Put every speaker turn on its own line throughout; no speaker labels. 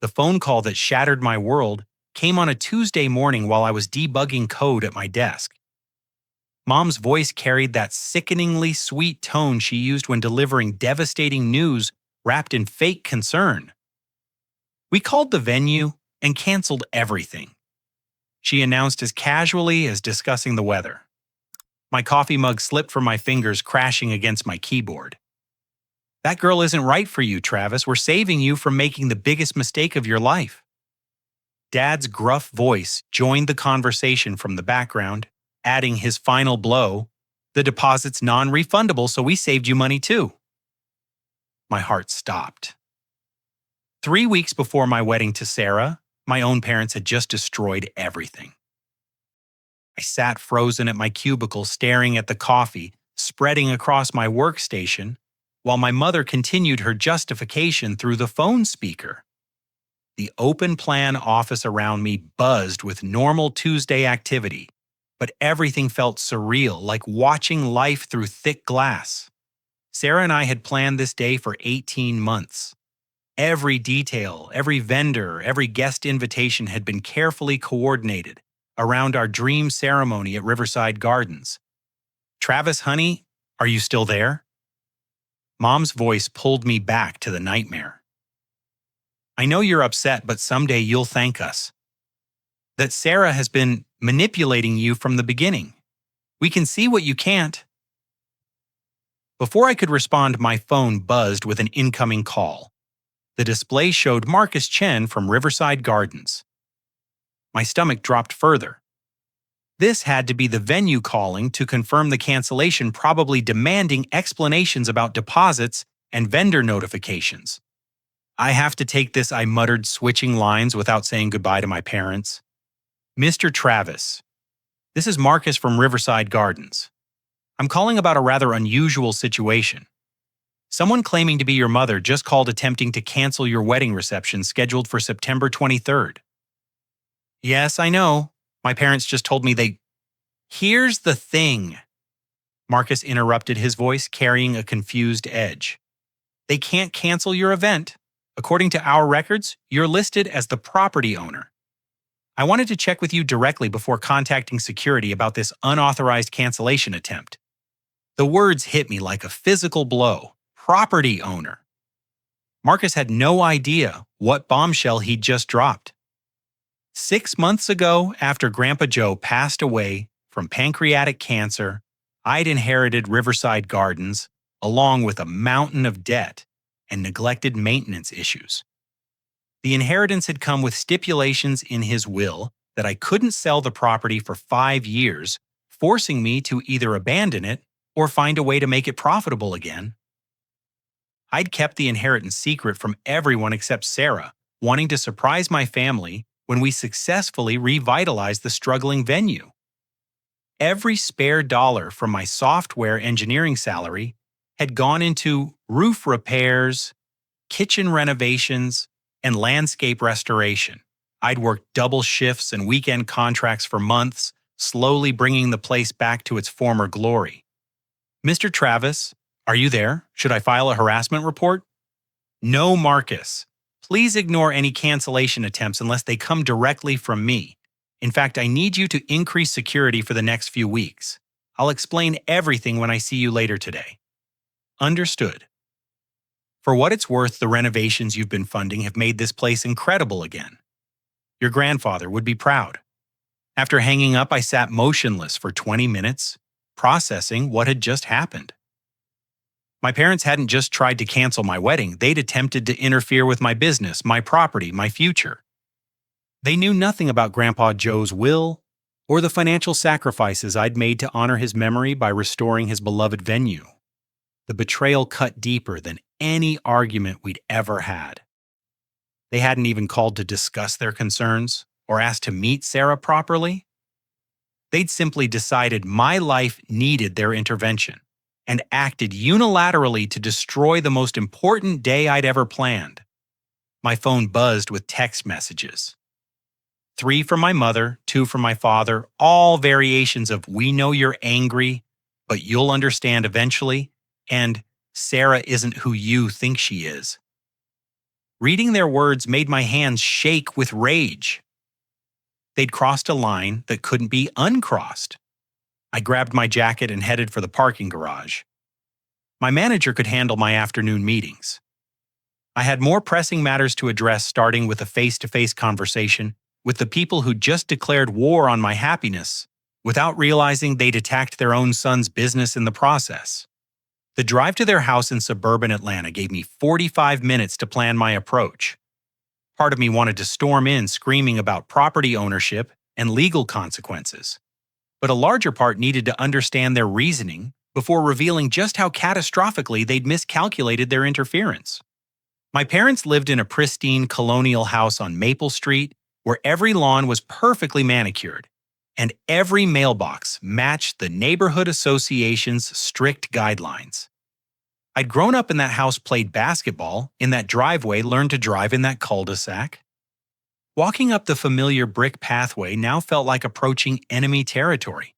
The phone call that shattered my world came on a Tuesday morning while I was debugging code at my desk. Mom's voice carried that sickeningly sweet tone she used when delivering devastating news wrapped in fake concern. We called the venue and canceled everything, she announced as casually as discussing the weather. My coffee mug slipped from my fingers, crashing against my keyboard. That girl isn't right for you, Travis. We're saving you from making the biggest mistake of your life. Dad's gruff voice joined the conversation from the background, adding his final blow. The deposit's non-refundable, so we saved you money too. My heart stopped. 3 weeks before my wedding to Sarah, my own parents had just destroyed everything. I sat frozen at my cubicle, staring at the coffee spreading across my workstation, while my mother continued her justification through the phone speaker. The open plan office around me buzzed with normal Tuesday activity, but everything felt surreal, like watching life through thick glass. Sarah and I had planned this day for 18 months. Every detail, every vendor, every guest invitation had been carefully coordinated around our dream ceremony at Riverside Gardens. Travis, honey, are you still there? Mom's voice pulled me back to the nightmare. I know you're upset, but someday you'll thank us. That Sarah has been manipulating you from the beginning. We can see what you can't. Before I could respond, my phone buzzed with an incoming call. The display showed Marcus Chen from Riverside Gardens. My stomach dropped further. This had to be the venue calling to confirm the cancellation, probably demanding explanations about deposits and vendor notifications. I have to take this, I muttered, switching lines without saying goodbye to my parents. Mr. Travis, this is Marcus from Riverside Gardens. I'm calling about a rather unusual situation. Someone claiming to be your mother just called attempting to cancel your wedding reception scheduled for September 23rd. Yes, I know. My parents just told me they... Here's the thing. Marcus interrupted, his voice carrying a confused edge. They can't cancel your event. According to our records, you're listed as the property owner. I wanted to check with you directly before contacting security about this unauthorized cancellation attempt. The words hit me like a physical blow. Property owner. Marcus had no idea what bombshell he'd just dropped. 6 months ago, after Grandpa Joe passed away from pancreatic cancer, I'd inherited Riverside Gardens along with a mountain of debt and neglected maintenance issues. The inheritance had come with stipulations in his will that I couldn't sell the property for 5 years, forcing me to either abandon it or find a way to make it profitable again. I'd kept the inheritance secret from everyone except Sarah, wanting to surprise my family when we successfully revitalized the struggling venue. Every spare dollar from my software engineering salary had gone into roof repairs, kitchen renovations, and landscape restoration. I'd worked double shifts and weekend contracts for months, slowly bringing the place back to its former glory. Mr. Travis, are you there? Should I file a harassment report? No, Marcus. Please ignore any cancellation attempts unless they come directly from me. In fact, I need you to increase security for the next few weeks. I'll explain everything when I see you later today. Understood. For what it's worth, the renovations you've been funding have made this place incredible again. Your grandfather would be proud. After hanging up, I sat motionless for 20 minutes, processing what had just happened. My parents hadn't just tried to cancel my wedding, they'd attempted to interfere with my business, my property, my future. They knew nothing about Grandpa Joe's will or the financial sacrifices I'd made to honor his memory by restoring his beloved venue. The betrayal cut deeper than any argument we'd ever had. They hadn't even called to discuss their concerns or asked to meet Sarah properly. They'd simply decided my life needed their intervention and acted unilaterally to destroy the most important day I'd ever planned. My phone buzzed with text messages. 3 from my mother, 2 from my father, all variations of "we know you're angry, but you'll understand eventually," and "Sarah isn't who you think she is." Reading their words made my hands shake with rage. They'd crossed a line that couldn't be uncrossed. I grabbed my jacket and headed for the parking garage. My manager could handle my afternoon meetings. I had more pressing matters to address, starting with a face-to-face conversation with the people who just declared war on my happiness without realizing they'd attacked their own son's business in the process. The drive to their house in suburban Atlanta gave me 45 minutes to plan my approach. Part of me wanted to storm in screaming about property ownership and legal consequences, but a larger part needed to understand their reasoning before revealing just how catastrophically they'd miscalculated their interference. My parents lived in a pristine colonial house on Maple Street where every lawn was perfectly manicured and every mailbox matched the neighborhood association's strict guidelines. I'd grown up in that house, played basketball in that driveway, learned to drive in that cul-de-sac. Walking up the familiar brick pathway now felt like approaching enemy territory.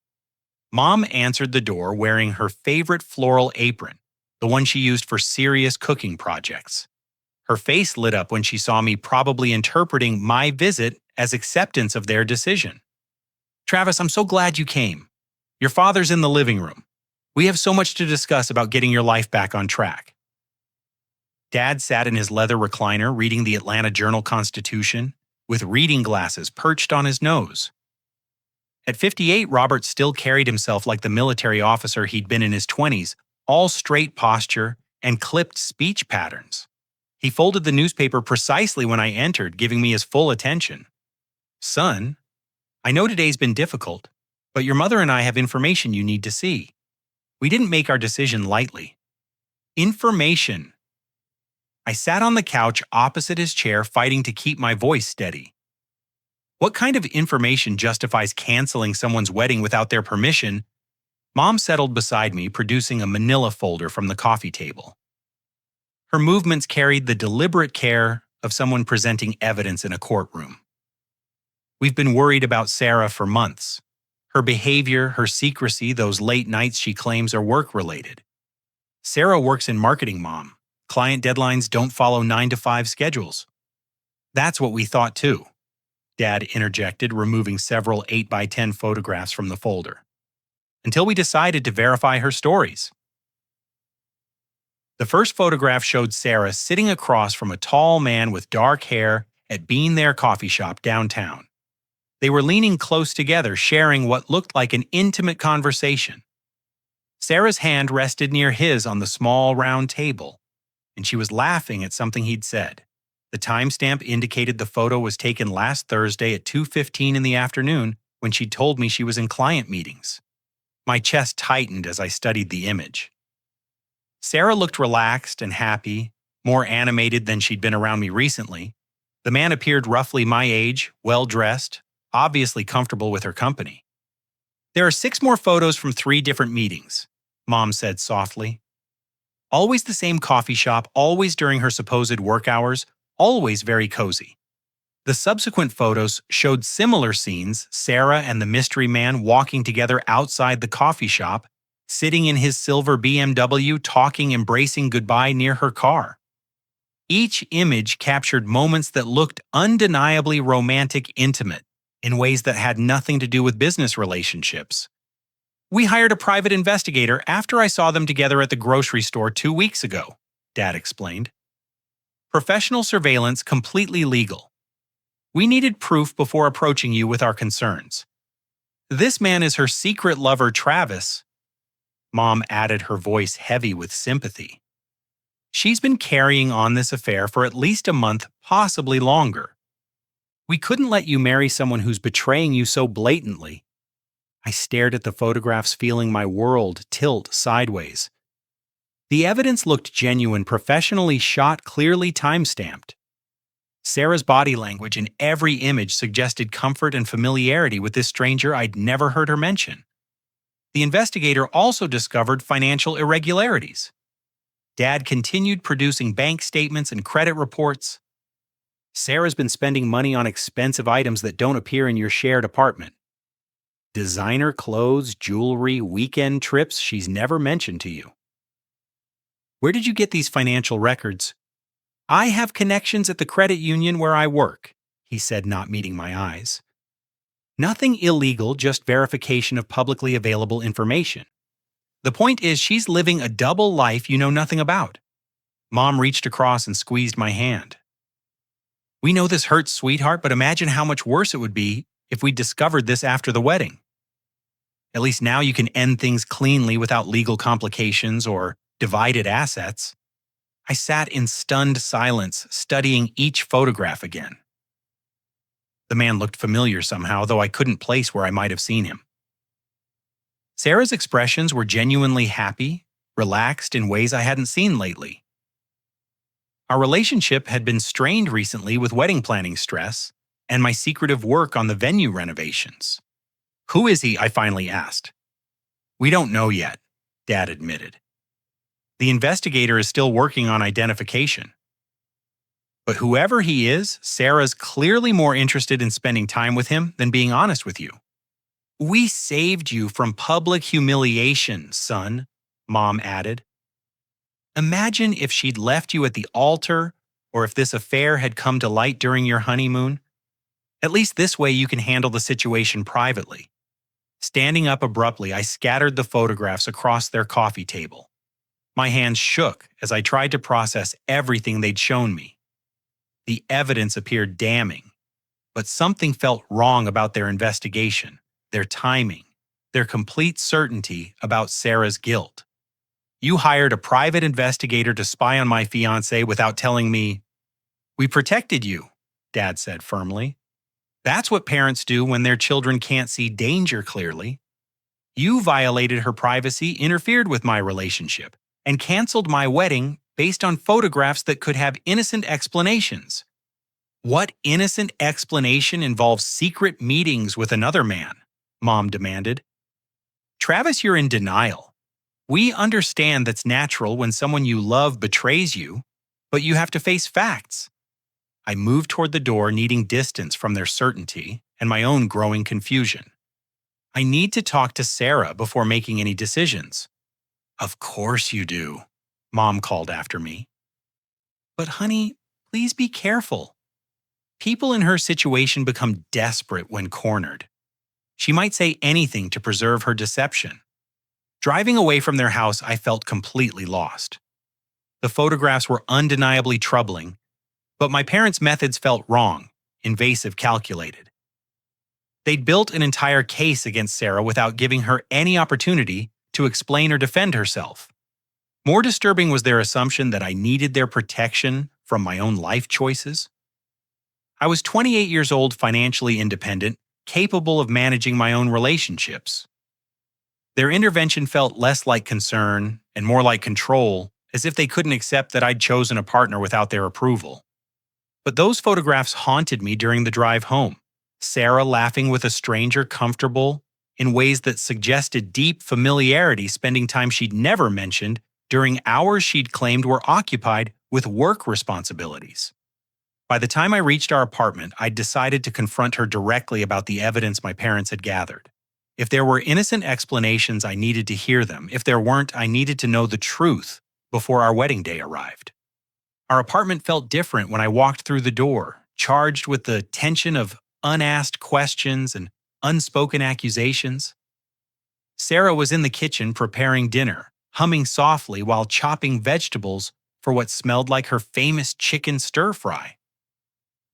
Mom answered the door wearing her favorite floral apron, the one she used for serious cooking projects. Her face lit up when she saw me, probably interpreting my visit as acceptance of their decision. "Travis, I'm so glad you came. Your father's in the living room. We have so much to discuss about getting your life back on track." Dad sat in his leather recliner reading the Atlanta Journal-Constitution with reading glasses perched on his nose. At 58, Robert still carried himself like the military officer he'd been in his 20s, all straight posture and clipped speech patterns. He folded the newspaper precisely when I entered, giving me his full attention. "Son, I know today's been difficult, but your mother and I have information you need to see. We didn't make our decision lightly." Information. I sat on the couch opposite his chair, fighting to keep my voice steady. What kind of information justifies canceling someone's wedding without their permission? Mom settled beside me, producing a manila folder from the coffee table. Her movements carried the deliberate care of someone presenting evidence in a courtroom. "We've been worried about Sarah for months. Her behavior, her secrecy, those late nights she claims are work-related. Sarah works in marketing, Mom. Client deadlines don't follow 9-to-5 schedules." "That's what we thought too," Dad interjected, removing several 8x10 photographs from the folder. "Until we decided to verify her stories." The first photograph showed Sarah sitting across from a tall man with dark hair at Bean There coffee shop downtown. They were leaning close together, sharing what looked like an intimate conversation. Sarah's hand rested near his on the small round table, and she was laughing at something he'd said. The timestamp indicated the photo was taken last Thursday at 2:15 in the afternoon, when she told me she was in client meetings. My chest tightened as I studied the image. Sarah looked relaxed and happy, more animated than she'd been around me recently. The man appeared roughly my age, well-dressed, obviously comfortable with her company. "There are 6 more photos from 3 different meetings," Mom said softly. Always the same coffee shop, always during her supposed work hours, always very cozy. The subsequent photos showed similar scenes, Sarah and the mystery man walking together outside the coffee shop, sitting in his silver BMW, talking, embracing goodbye near her car. Each image captured moments that looked undeniably romantic, intimate, in ways that had nothing to do with business relationships. "We hired a private investigator after I saw them together at the grocery store 2 weeks ago," Dad explained. "Professional surveillance, completely legal. We needed proof before approaching you with our concerns. This man is her secret lover, Travis." Mom added, her voice heavy with sympathy. "She's been carrying on this affair for at least a month, possibly longer. We couldn't let you marry someone who's betraying you so blatantly." I stared at the photographs, feeling my world tilt sideways. The evidence looked genuine, professionally shot, clearly time-stamped. Sarah's body language in every image suggested comfort and familiarity with this stranger I'd never heard her mention. The investigator also discovered financial irregularities. Dad continued producing bank statements and credit reports. "Sarah's been spending money on expensive items that don't appear in your shared apartment. Designer clothes, jewelry, weekend trips she's never mentioned to you." "Where did you get these financial records?" I have connections at the credit union where I work, he said, not meeting my eyes. Nothing illegal, just verification of publicly available information. The point is, she's living a double life you know nothing about. Mom reached across and squeezed my hand. We know this hurts, sweetheart, but imagine how much worse it would be if we discovered this after the wedding. At least now you can end things cleanly without legal complications or divided assets. I sat in stunned silence, studying each photograph again. The man looked familiar somehow, though I couldn't place where I might have seen him. Sarah's expressions were genuinely happy, relaxed in ways I hadn't seen lately. Our relationship had been strained recently with wedding planning stress and my secretive work on the venue renovations. Who is he? I finally asked. We don't know yet, Dad admitted. The investigator is still working on identification. But whoever he is, Sarah's clearly more interested in spending time with him than being honest with you. We saved you from public humiliation, son, Mom added. Imagine if she'd left you at the altar, or if this affair had come to light during your honeymoon. At least this way you can handle the situation privately. Standing up abruptly, I scattered the photographs across their coffee table. My hands shook as I tried to process everything they'd shown me. The evidence appeared damning, but something felt wrong about their investigation, their timing, their complete certainty about Sarah's guilt. You hired a private investigator to spy on my fiancé without telling me. We protected you, Dad said firmly. That's what parents do when their children can't see danger clearly. You violated her privacy, interfered with my relationship, and canceled my wedding based on photographs that could have innocent explanations. What innocent explanation involves secret meetings with another man? Mom demanded. Travis, you're in denial. We understand that's natural when someone you love betrays you, but you have to face facts. I moved toward the door, needing distance from their certainty and my own growing confusion. I need to talk to Sarah before making any decisions. Of course you do, Mom called after me. But honey, please be careful. People in her situation become desperate when cornered. She might say anything to preserve her deception. Driving away from their house, I felt completely lost. The photographs were undeniably troubling, but my parents' methods felt wrong, invasive, calculated. They'd built an entire case against Sarah without giving her any opportunity to explain or defend herself. More disturbing was their assumption that I needed their protection from my own life choices. I was 28 years old, financially independent, capable of managing my own relationships. Their intervention felt less like concern and more like control, as if they couldn't accept that I'd chosen a partner without their approval. But those photographs haunted me during the drive home. Sarah laughing with a stranger comfortable in ways that suggested deep familiarity, spending time she'd never mentioned during hours she'd claimed were occupied with work responsibilities. By the time I reached our apartment, I'd decided to confront her directly about the evidence my parents had gathered. If there were innocent explanations, I needed to hear them. If there weren't, I needed to know the truth before our wedding day arrived. Our apartment felt different when I walked through the door, charged with the tension of unasked questions and unspoken accusations. Sarah was in the kitchen preparing dinner, humming softly while chopping vegetables for what smelled like her famous chicken stir-fry.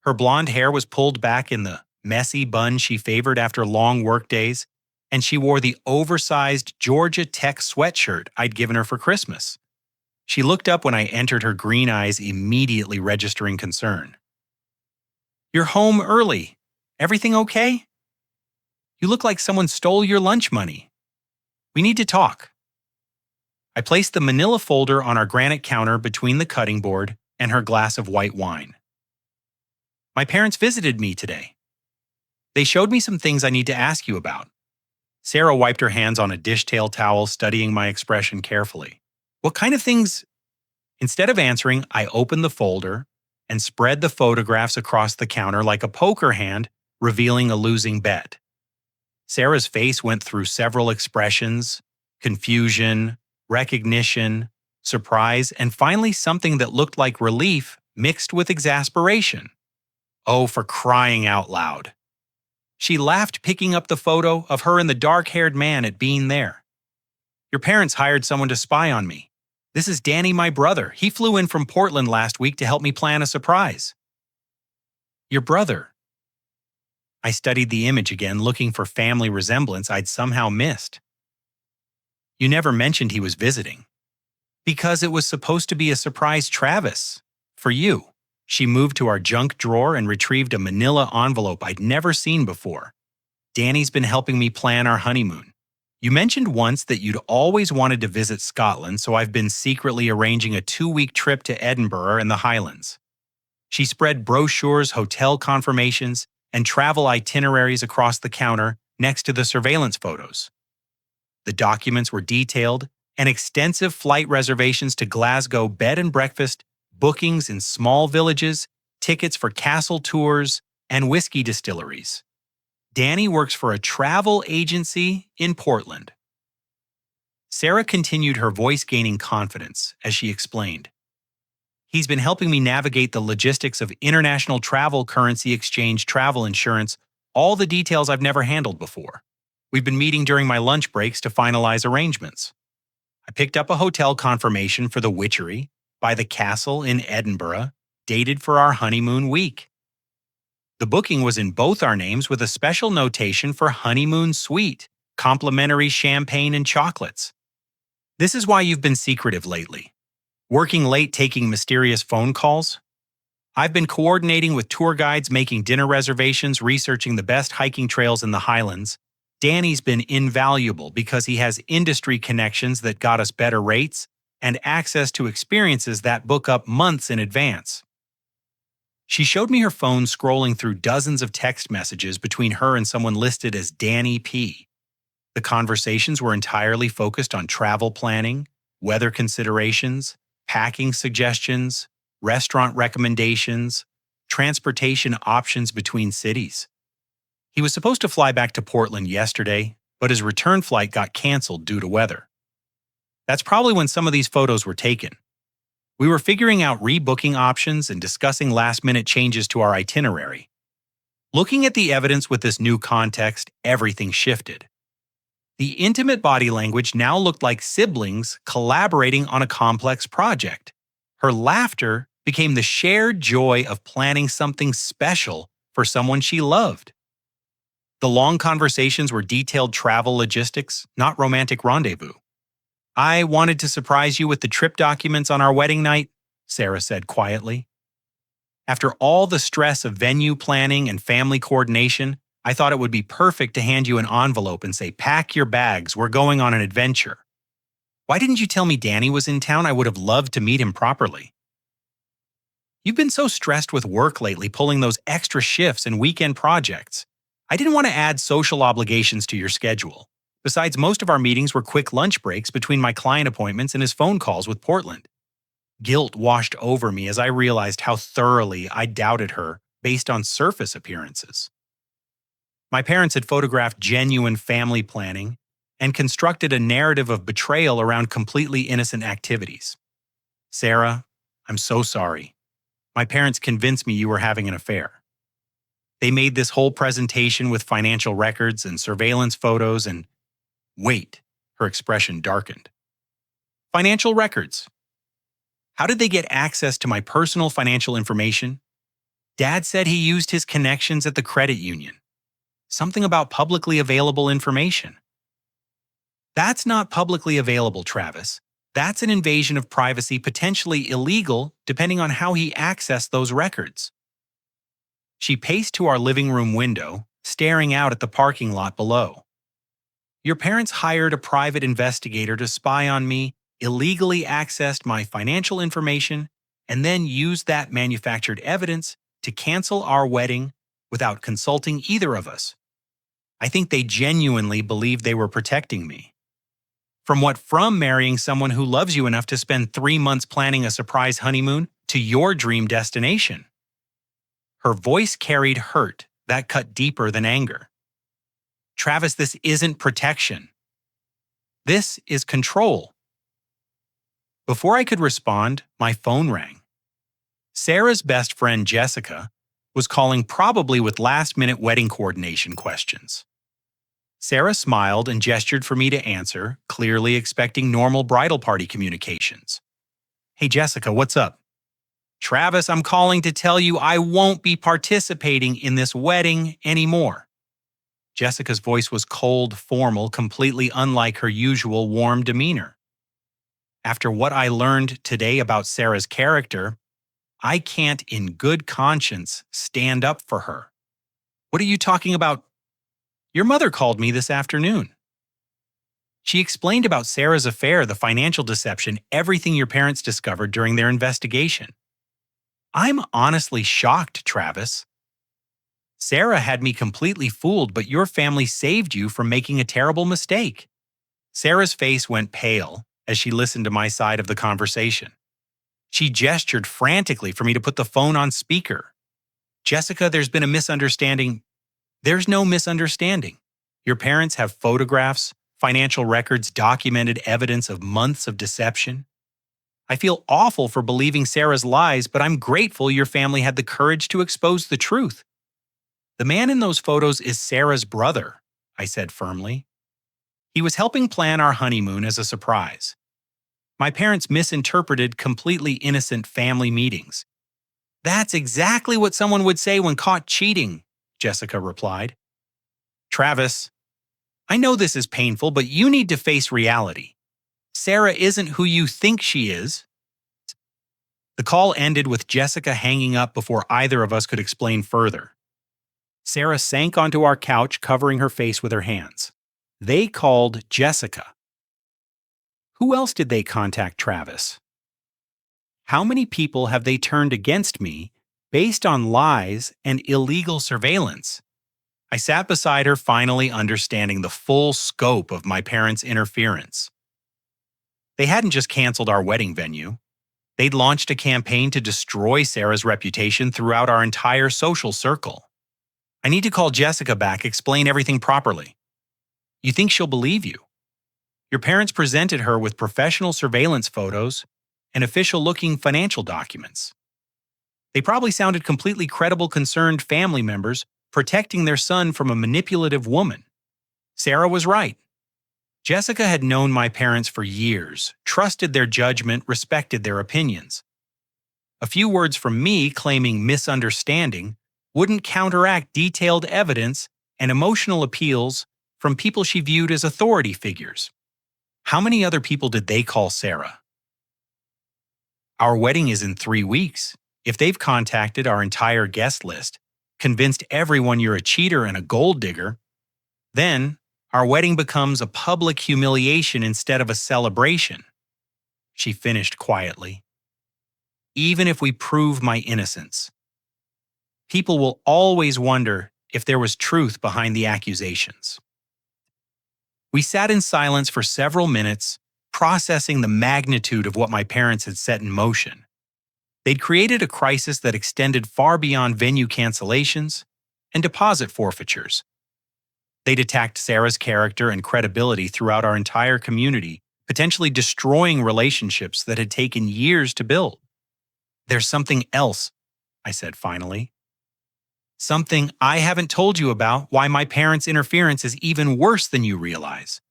Her blonde hair was pulled back in the messy bun she favored after long workdays, and she wore the oversized Georgia Tech sweatshirt I'd given her for Christmas. She looked up when I entered, her green eyes immediately registering concern. You're home early. Everything okay? You look like someone stole your lunch money. We need to talk. I placed the manila folder on our granite counter between the cutting board and her glass of white wine. My parents visited me today. They showed me some things I need to ask you about. Sarah wiped her hands on a dishtail towel, studying my expression carefully. What kind of things? Instead of answering, I opened the folder and spread the photographs across the counter like a poker hand, revealing a losing bet. Sarah's face went through several expressions: confusion, recognition, surprise, and finally something that looked like relief mixed with exasperation. Oh, for crying out loud. She laughed, picking up the photo of her and the dark-haired man at being there. Your parents hired someone to spy on me. This is Danny, my brother. He flew in from Portland last week to help me plan a surprise. Your brother? I studied the image again, looking for family resemblance I'd somehow missed. You never mentioned he was visiting. Because it was supposed to be a surprise Travis. For you. She moved to our junk drawer and retrieved a manila envelope I'd never seen before. Danny's been helping me plan our honeymoon. You mentioned once that you'd always wanted to visit Scotland, so I've been secretly arranging a 2-week trip to Edinburgh and the Highlands. She spread brochures, hotel confirmations, and travel itineraries across the counter next to the surveillance photos. The documents were detailed, and extensive flight reservations to Glasgow, bed and breakfast, bookings in small villages, tickets for castle tours, and whiskey distilleries. Danny works for a travel agency in Portland. Sarah continued, her voice gaining confidence as she explained. He's been helping me navigate the logistics of international travel, currency exchange, travel insurance, all the details I've never handled before. We've been meeting during my lunch breaks to finalize arrangements. I picked up a hotel confirmation for the Witchery by the Castle in Edinburgh, dated for our honeymoon week. The booking was in both our names with a special notation for honeymoon suite, complimentary champagne and chocolates. This is why you've been secretive lately. Working late, taking mysterious phone calls. I've been coordinating with tour guides, making dinner reservations, researching the best hiking trails in the Highlands. Danny's been invaluable because he has industry connections that got us better rates and access to experiences that book up months in advance. She showed me her phone, scrolling through dozens of text messages between her and someone listed as Danny P. The conversations were entirely focused on travel planning, weather considerations, packing suggestions, restaurant recommendations, transportation options between cities. He was supposed to fly back to Portland yesterday, but his return flight got canceled due to weather. That's probably when some of these photos were taken. We were figuring out rebooking options and discussing last-minute changes to our itinerary. Looking at the evidence with this new context, everything shifted. The intimate body language now looked like siblings collaborating on a complex project. Her laughter became the shared joy of planning something special for someone she loved. The long conversations were detailed travel logistics, not romantic rendezvous. I wanted to surprise you with the trip documents on our wedding night, Sarah said quietly. After all the stress of venue planning and family coordination, I thought it would be perfect to hand you an envelope and say, pack your bags, we're going on an adventure. Why didn't you tell me Danny was in town? I would have loved to meet him properly. You've been so stressed with work lately, pulling those extra shifts and weekend projects. I didn't want to add social obligations to your schedule. Besides, most of our meetings were quick lunch breaks between my client appointments and his phone calls with Portland. Guilt washed over me as I realized how thoroughly I doubted her based on surface appearances. My parents had photographed genuine family planning and constructed a narrative of betrayal around completely innocent activities. Sarah, I'm so sorry. My parents convinced me you were having an affair. They made this whole presentation with financial records and surveillance photos and wait, her expression darkened. Financial records. How did they get access to my personal financial information? Dad said he used his connections at the credit union. Something about publicly available information. That's not publicly available, Travis. That's an invasion of privacy, potentially illegal, depending on how he accessed those records. She paced to our living room window, staring out at the parking lot below. Your parents hired a private investigator to spy on me, illegally accessed my financial information, and then used that manufactured evidence to cancel our wedding without consulting either of us. I think they genuinely believed they were protecting me. From marrying someone who loves you enough to spend 3 months planning a surprise honeymoon to your dream destination. Her voice carried hurt that cut deeper than anger. Travis, this isn't protection. This is control. Before I could respond, my phone rang. Sarah's best friend Jessica was calling, probably with last-minute wedding coordination questions. Sarah smiled and gestured for me to answer, clearly expecting normal bridal party communications. "Hey Jessica, what's up?" "Travis, I'm calling to tell you I won't be participating in this wedding anymore." Jessica's voice was cold, formal, completely unlike her usual warm demeanor. After what I learned today about Sarah's character, I can't in good conscience stand up for her. "What are you talking about?" "Your mother called me this afternoon. She explained about Sarah's affair, the financial deception, everything your parents discovered during their investigation." "I'm honestly shocked, Travis. Sarah had me completely fooled, but your family saved you from making a terrible mistake." Sarah's face went pale as she listened to my side of the conversation. She gestured frantically for me to put the phone on speaker. "Jessica, there's been a misunderstanding." "There's no misunderstanding. Your parents have photographs, financial records, documented evidence of months of deception. I feel awful for believing Sarah's lies, but I'm grateful your family had the courage to expose the truth." "The man in those photos is Sarah's brother," I said firmly. "He was helping plan our honeymoon as a surprise. My parents misinterpreted completely innocent family meetings." "That's exactly what someone would say when caught cheating," Jessica replied. "Travis, I know this is painful, but you need to face reality. Sarah isn't who you think she is." The call ended with Jessica hanging up before either of us could explain further. Sarah sank onto our couch, covering her face with her hands. They called Jessica. Who else did they contact, Travis? How many people have they turned against me based on lies and illegal surveillance? I sat beside her, finally understanding the full scope of my parents' interference. They hadn't just canceled our wedding venue. They'd launched a campaign to destroy Sarah's reputation throughout our entire social circle. "I need to call Jessica back, explain everything properly." "You think she'll believe you? Your parents presented her with professional surveillance photos and official-looking financial documents. They probably sounded completely credible, concerned family members protecting their son from a manipulative woman." Sarah was right. Jessica had known my parents for years, trusted their judgment, respected their opinions. A few words from me claiming misunderstanding wouldn't counteract detailed evidence and emotional appeals from people she viewed as authority figures. How many other people did they call Sarah? Our wedding is in 3 weeks. If they've contacted our entire guest list, convinced everyone you're a cheater and a gold digger, then our wedding becomes a public humiliation instead of a celebration. She finished quietly. Even if we prove my innocence, people will always wonder if there was truth behind the accusations. We sat in silence for several minutes, processing the magnitude of what my parents had set in motion. They'd created a crisis that extended far beyond venue cancellations and deposit forfeitures. They'd attacked Sarah's character and credibility throughout our entire community, potentially destroying relationships that had taken years to build. "There's something else," I said finally. "Something I haven't told you about, why my parents' interference is even worse than you realize."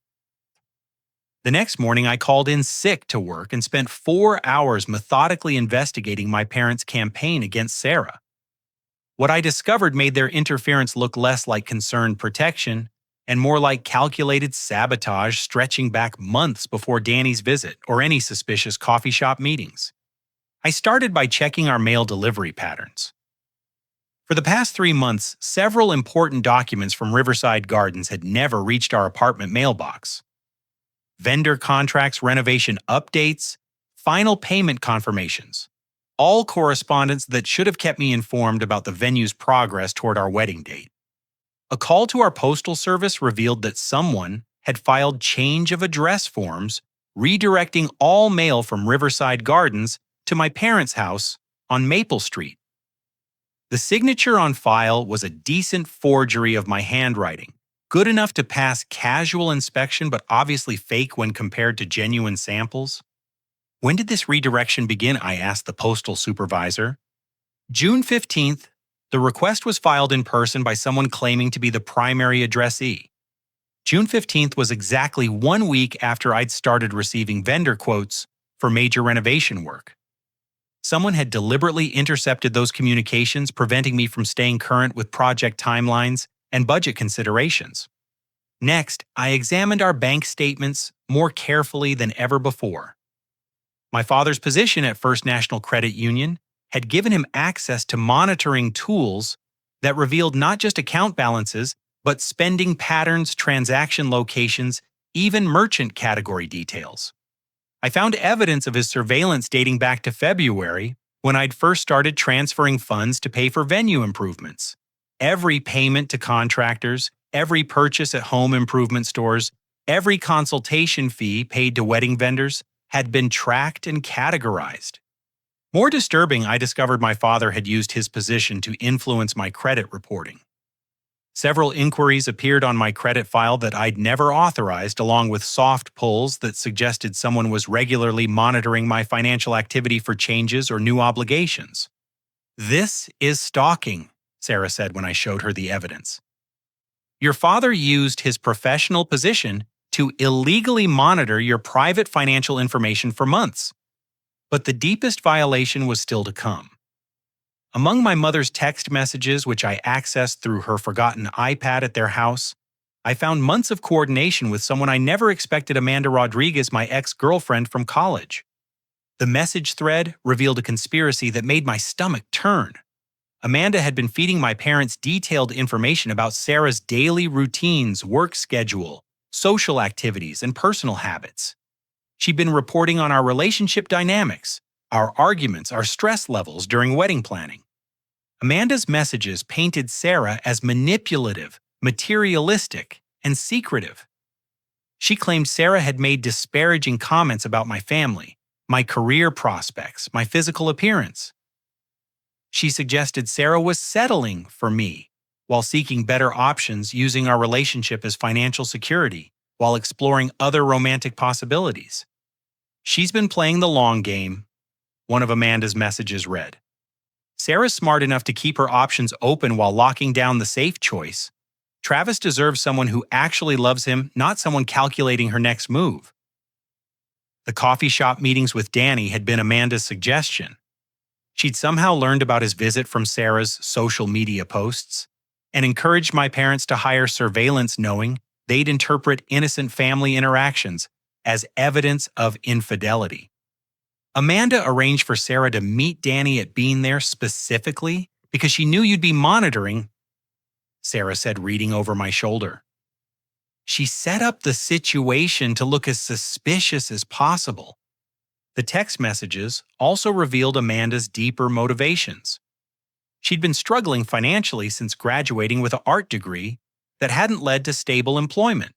The next morning, I called in sick to work and spent 4 hours methodically investigating my parents' campaign against Sarah. What I discovered made their interference look less like concerned protection and more like calculated sabotage, stretching back months before Danny's visit or any suspicious coffee shop meetings. I started by checking our mail delivery patterns. For the past 3 months, several important documents from Riverside Gardens had never reached our apartment mailbox. Vendor contracts, renovation updates, final payment confirmations. All correspondence that should have kept me informed about the venue's progress toward our wedding date. A call to our postal service revealed that someone had filed change of address forms, redirecting all mail from Riverside Gardens to my parents' house on Maple Street. The signature on file was a decent forgery of my handwriting, good enough to pass casual inspection but obviously fake when compared to genuine samples. "When did this redirection begin?" I asked the postal supervisor. June 15th, the request was filed in person by someone claiming to be the primary addressee. June 15th was exactly 1 week after I'd started receiving vendor quotes for major renovation work. Someone had deliberately intercepted those communications, preventing me from staying current with project timelines and budget considerations. Next, I examined our bank statements more carefully than ever before. My father's position at First National Credit Union had given him access to monitoring tools that revealed not just account balances, but spending patterns, transaction locations, even merchant category details. I found evidence of his surveillance dating back to February, when I'd first started transferring funds to pay for venue improvements. Every payment to contractors, every purchase at home improvement stores, every consultation fee paid to wedding vendors had been tracked and categorized. More disturbing, I discovered my father had used his position to influence my credit reporting. Several inquiries appeared on my credit file that I'd never authorized, along with soft pulls that suggested someone was regularly monitoring my financial activity for changes or new obligations. "This is stalking," Sarah said when I showed her the evidence. "Your father used his professional position to illegally monitor your private financial information for months." But the deepest violation was still to come. Among my mother's text messages, which I accessed through her forgotten iPad at their house, I found months of coordination with someone I never expected: Amanda Rodriguez, my ex-girlfriend from college. The message thread revealed a conspiracy that made my stomach turn. Amanda had been feeding my parents detailed information about Sarah's daily routines, work schedule, social activities, and personal habits. She'd been reporting on our relationship dynamics, our arguments, our stress levels during wedding planning. Amanda's messages painted Sarah as manipulative, materialistic, and secretive. She claimed Sarah had made disparaging comments about my family, my career prospects, my physical appearance. She suggested Sarah was settling for me while seeking better options, using our relationship as financial security while exploring other romantic possibilities. "She's been playing the long game," one of Amanda's messages read. "Sarah's smart enough to keep her options open while locking down the safe choice. Travis deserves someone who actually loves him, not someone calculating her next move." The coffee shop meetings with Danny had been Amanda's suggestion. She'd somehow learned about his visit from Sarah's social media posts and encouraged my parents to hire surveillance, knowing they'd interpret innocent family interactions as evidence of infidelity. Amanda arranged for Sarah to meet Danny at Bean There specifically because she knew you'd be monitoring, Sarah said, reading over my shoulder. "She set up the situation to look as suspicious as possible." The text messages also revealed Amanda's deeper motivations. She'd been struggling financially since graduating with an art degree that hadn't led to stable employment.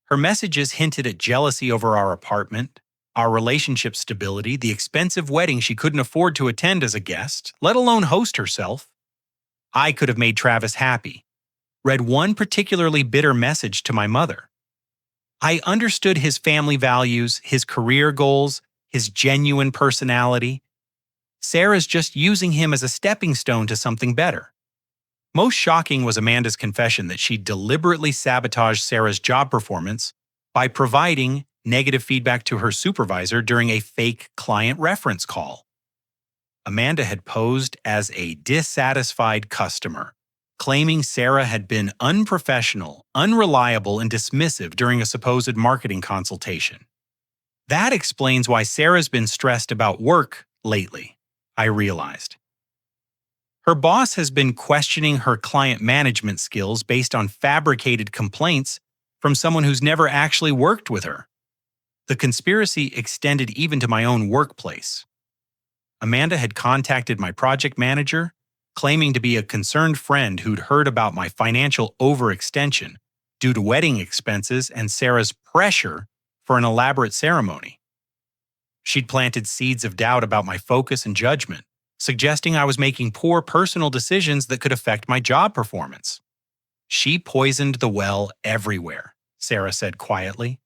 Her messages hinted at jealousy over our apartment, our relationship stability, the expensive wedding she couldn't afford to attend as a guest, let alone host herself. I could have made Travis happy. Read one particularly bitter message to my mother. "I understood his family values, his career goals, his genuine personality. Sarah's just using him as a stepping stone to something better." Most shocking was Amanda's confession that she deliberately sabotaged Sarah's job performance by providing negative feedback to her supervisor during a fake client reference call. Amanda had posed as a dissatisfied customer, claiming Sarah had been unprofessional, unreliable, and dismissive during a supposed marketing consultation. That explains why Sarah's been stressed about work lately, I realized. Her boss has been questioning her client management skills based on fabricated complaints from someone who's never actually worked with her. The conspiracy extended even to my own workplace. Amanda had contacted my project manager, claiming to be a concerned friend who'd heard about my financial overextension due to wedding expenses and Sarah's pressure for an elaborate ceremony. She'd planted seeds of doubt about my focus and judgment, suggesting I was making poor personal decisions that could affect my job performance. "She poisoned the well everywhere," Sarah said quietly.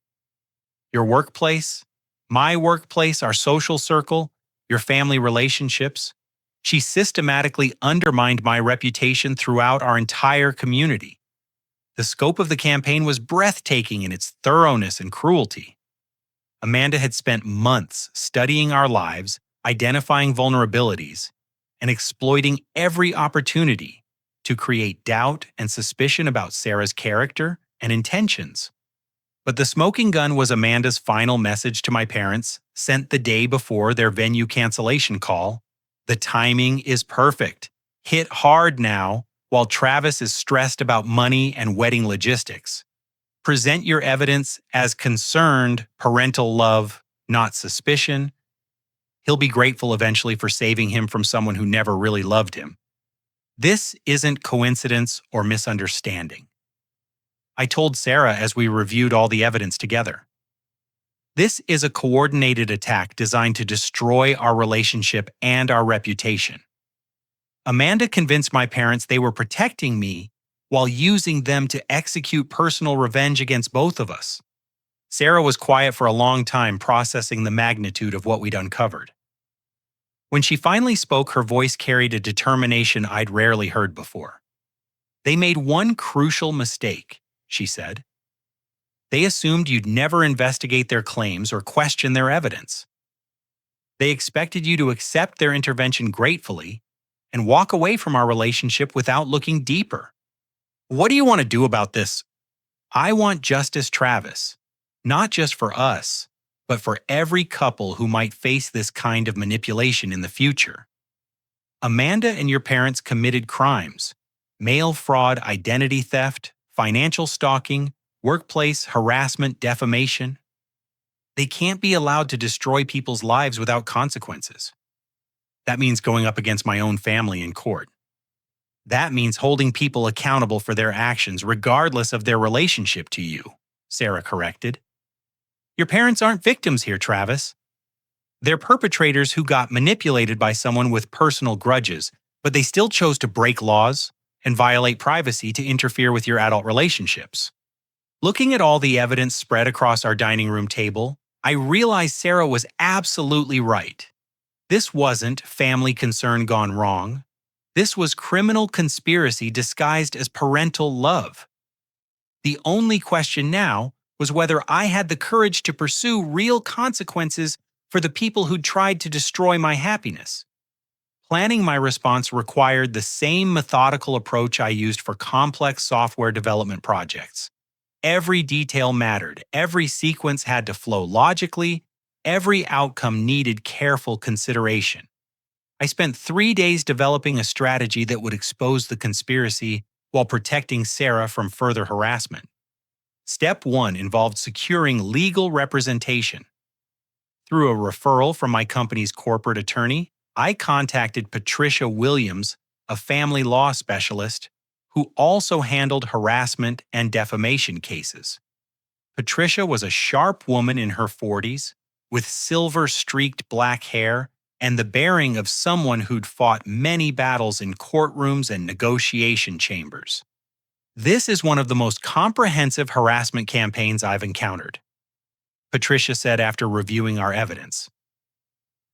"Your workplace, my workplace, our social circle, your family relationships. She systematically undermined my reputation throughout our entire community. The scope of the campaign was breathtaking in its thoroughness and cruelty. Amanda had spent months studying our lives, identifying vulnerabilities, and exploiting every opportunity to create doubt and suspicion about Sarah's character and intentions. But the smoking gun was Amanda's final message to my parents, sent the day before their venue cancellation call. The timing is perfect. Hit hard now, while Travis is stressed about money and wedding logistics. Present your evidence as concerned parental love, not suspicion. He'll be grateful eventually for saving him from someone who never really loved him. This isn't coincidence or misunderstanding. I told Sarah as we reviewed all the evidence together. This is a coordinated attack designed to destroy our relationship and our reputation. Amanda convinced my parents they were protecting me while using them to execute personal revenge against both of us. Sarah was quiet for a long time, processing the magnitude of what we'd uncovered. When she finally spoke, her voice carried a determination I'd rarely heard before. They made one crucial mistake, she said. They assumed you'd never investigate their claims or question their evidence. They expected you to accept their intervention gratefully and walk away from our relationship without looking deeper. What do you want to do about this? I want justice, Travis, not just for us, but for every couple who might face this kind of manipulation in the future. Amanda and your parents committed crimes: mail fraud, identity theft, financial stalking, workplace harassment, defamation. They can't be allowed to destroy people's lives without consequences. That means going up against my own family in court. That means holding people accountable for their actions regardless of their relationship to you, Sarah corrected. Your parents aren't victims here, Travis. They're perpetrators who got manipulated by someone with personal grudges, but they still chose to break laws and violate privacy to interfere with your adult relationships. Looking at all the evidence spread across our dining room table, I realized Sarah was absolutely right. This wasn't family concern gone wrong. This was criminal conspiracy disguised as parental love. The only question now was whether I had the courage to pursue real consequences for the people who'd tried to destroy my happiness. Planning my response required the same methodical approach I used for complex software development projects. Every detail mattered, every sequence had to flow logically, every outcome needed careful consideration. I spent 3 days developing a strategy that would expose the conspiracy while protecting Sarah from further harassment. Step 1 involved securing legal representation. Through a referral from my company's corporate attorney, I contacted Patricia Williams, a family law specialist, who also handled harassment and defamation cases. Patricia was a sharp woman in her 40s, with silver-streaked black hair and the bearing of someone who'd fought many battles in courtrooms and negotiation chambers. This is one of the most comprehensive harassment campaigns I've encountered, Patricia said after reviewing our evidence.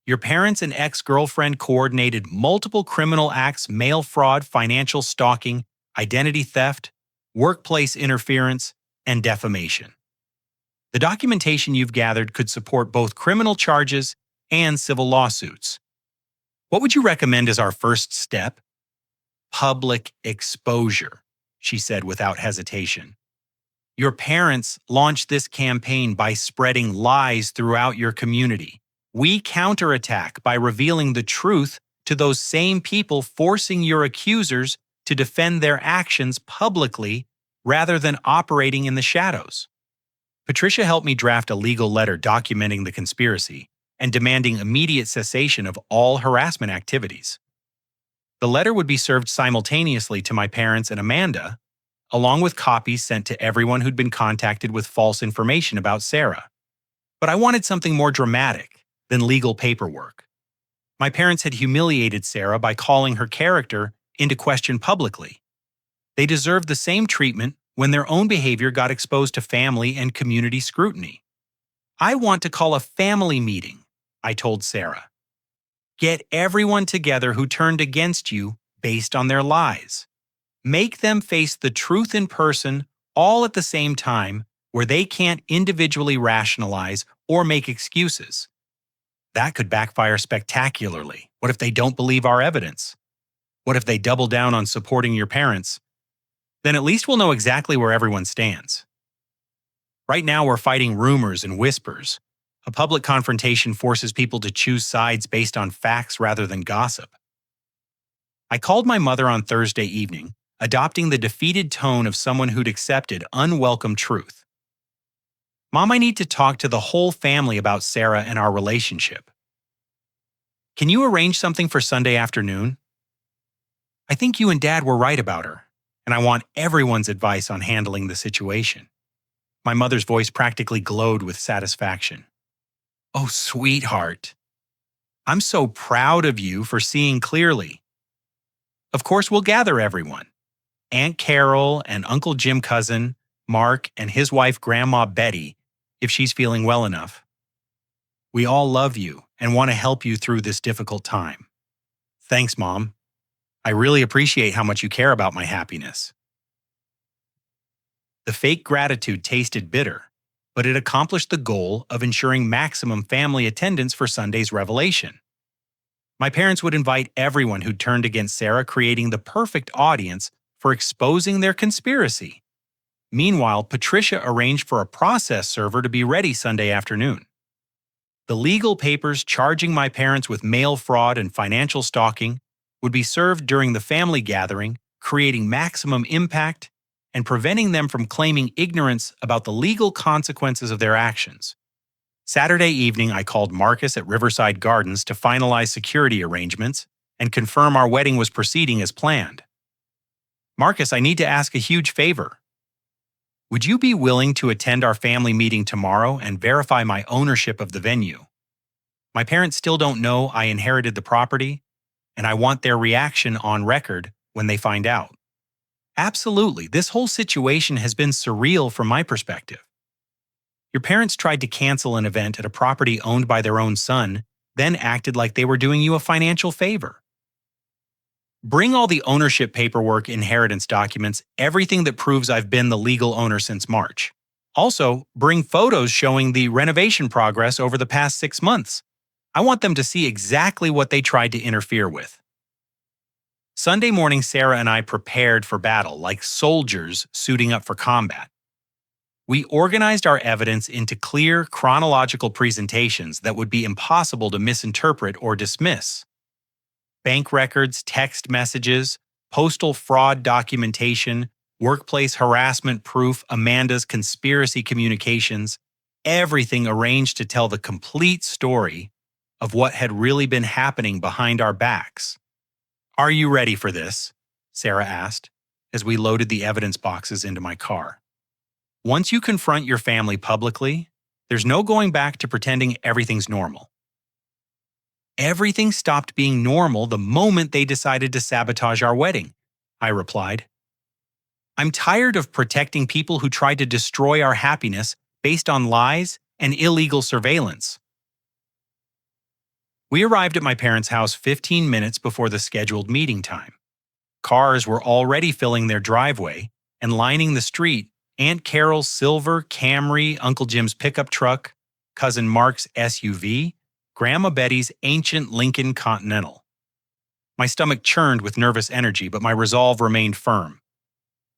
Your parents and ex-girlfriend coordinated multiple criminal acts: mail fraud, financial stalking, identity theft, workplace interference, and defamation. The documentation you've gathered could support both criminal charges and civil lawsuits. What would you recommend as our first step? Public exposure, she said without hesitation. Your parents launched this campaign by spreading lies throughout your community. We counterattack by revealing the truth to those same people, forcing your accusers to defend their actions publicly rather than operating in the shadows. Patricia helped me draft a legal letter documenting the conspiracy and demanding immediate cessation of all harassment activities. The letter would be served simultaneously to my parents and Amanda, along with copies sent to everyone who'd been contacted with false information about Sarah. But I wanted something more dramatic than legal paperwork. My parents had humiliated Sarah by calling her character into question publicly. They deserved the same treatment when their own behavior got exposed to family and community scrutiny. I want to call a family meeting, I told Sarah. Get everyone together who turned against you based on their lies. Make them face the truth in person all at the same time where they can't individually rationalize or make excuses. That could backfire spectacularly. What if they don't believe our evidence? What if they double down on supporting your parents? Then at least we'll know exactly where everyone stands. Right now, we're fighting rumors and whispers. A public confrontation forces people to choose sides based on facts rather than gossip. I called my mother on Thursday evening, adopting the defeated tone of someone who'd accepted unwelcome truth. Mom, I need to talk to the whole family about Sarah and our relationship. Can you arrange something for Sunday afternoon? I think you and Dad were right about her, and I want everyone's advice on handling the situation. My mother's voice practically glowed with satisfaction. Oh, sweetheart. I'm so proud of you for seeing clearly. Of course, we'll gather everyone. Aunt Carol and Uncle Jim cousin, Mark, and his wife Grandma Betty, if she's feeling well enough. We all love you and want to help you through this difficult time. Thanks, Mom. I really appreciate how much you care about my happiness. The fake gratitude tasted bitter, but it accomplished the goal of ensuring maximum family attendance for Sunday's revelation. My parents would invite everyone who'd turned against Sarah, creating the perfect audience for exposing their conspiracy. Meanwhile, Patricia arranged for a process server to be ready Sunday afternoon. The legal papers charging my parents with mail fraud and financial stalking would be served during the family gathering, creating maximum impact and preventing them from claiming ignorance about the legal consequences of their actions. Saturday evening, I called Marcus at Riverside Gardens to finalize security arrangements and confirm our wedding was proceeding as planned. Marcus, I need to ask a huge favor. Would you be willing to attend our family meeting tomorrow and verify my ownership of the venue? My parents still don't know I inherited the property, and I want their reaction on record when they find out. Absolutely, this whole situation has been surreal from my perspective. Your parents tried to cancel an event at a property owned by their own son, then acted like they were doing you a financial favor. Bring all the ownership paperwork, inheritance documents, everything that proves I've been the legal owner since March. Also, bring photos showing the renovation progress over the past 6 months. I want them to see exactly what they tried to interfere with. Sunday morning, Sarah and I prepared for battle like soldiers suiting up for combat. We organized our evidence into clear, chronological presentations that would be impossible to misinterpret or dismiss. Bank records, text messages, postal fraud documentation, workplace harassment proof, Amanda's conspiracy communications, everything arranged to tell the complete story of what had really been happening behind our backs. Are you ready for this? Sarah asked, as we loaded the evidence boxes into my car. Once you confront your family publicly, there's no going back to pretending everything's normal. Everything stopped being normal the moment they decided to sabotage our wedding, I replied. I'm tired of protecting people who tried to destroy our happiness based on lies and illegal surveillance. We arrived at my parents' house 15 minutes before the scheduled meeting time. Cars were already filling their driveway, and lining the street, Aunt Carol's silver Camry, Uncle Jim's pickup truck, Cousin Mark's SUV, Grandma Betty's ancient Lincoln Continental. My stomach churned with nervous energy, but my resolve remained firm.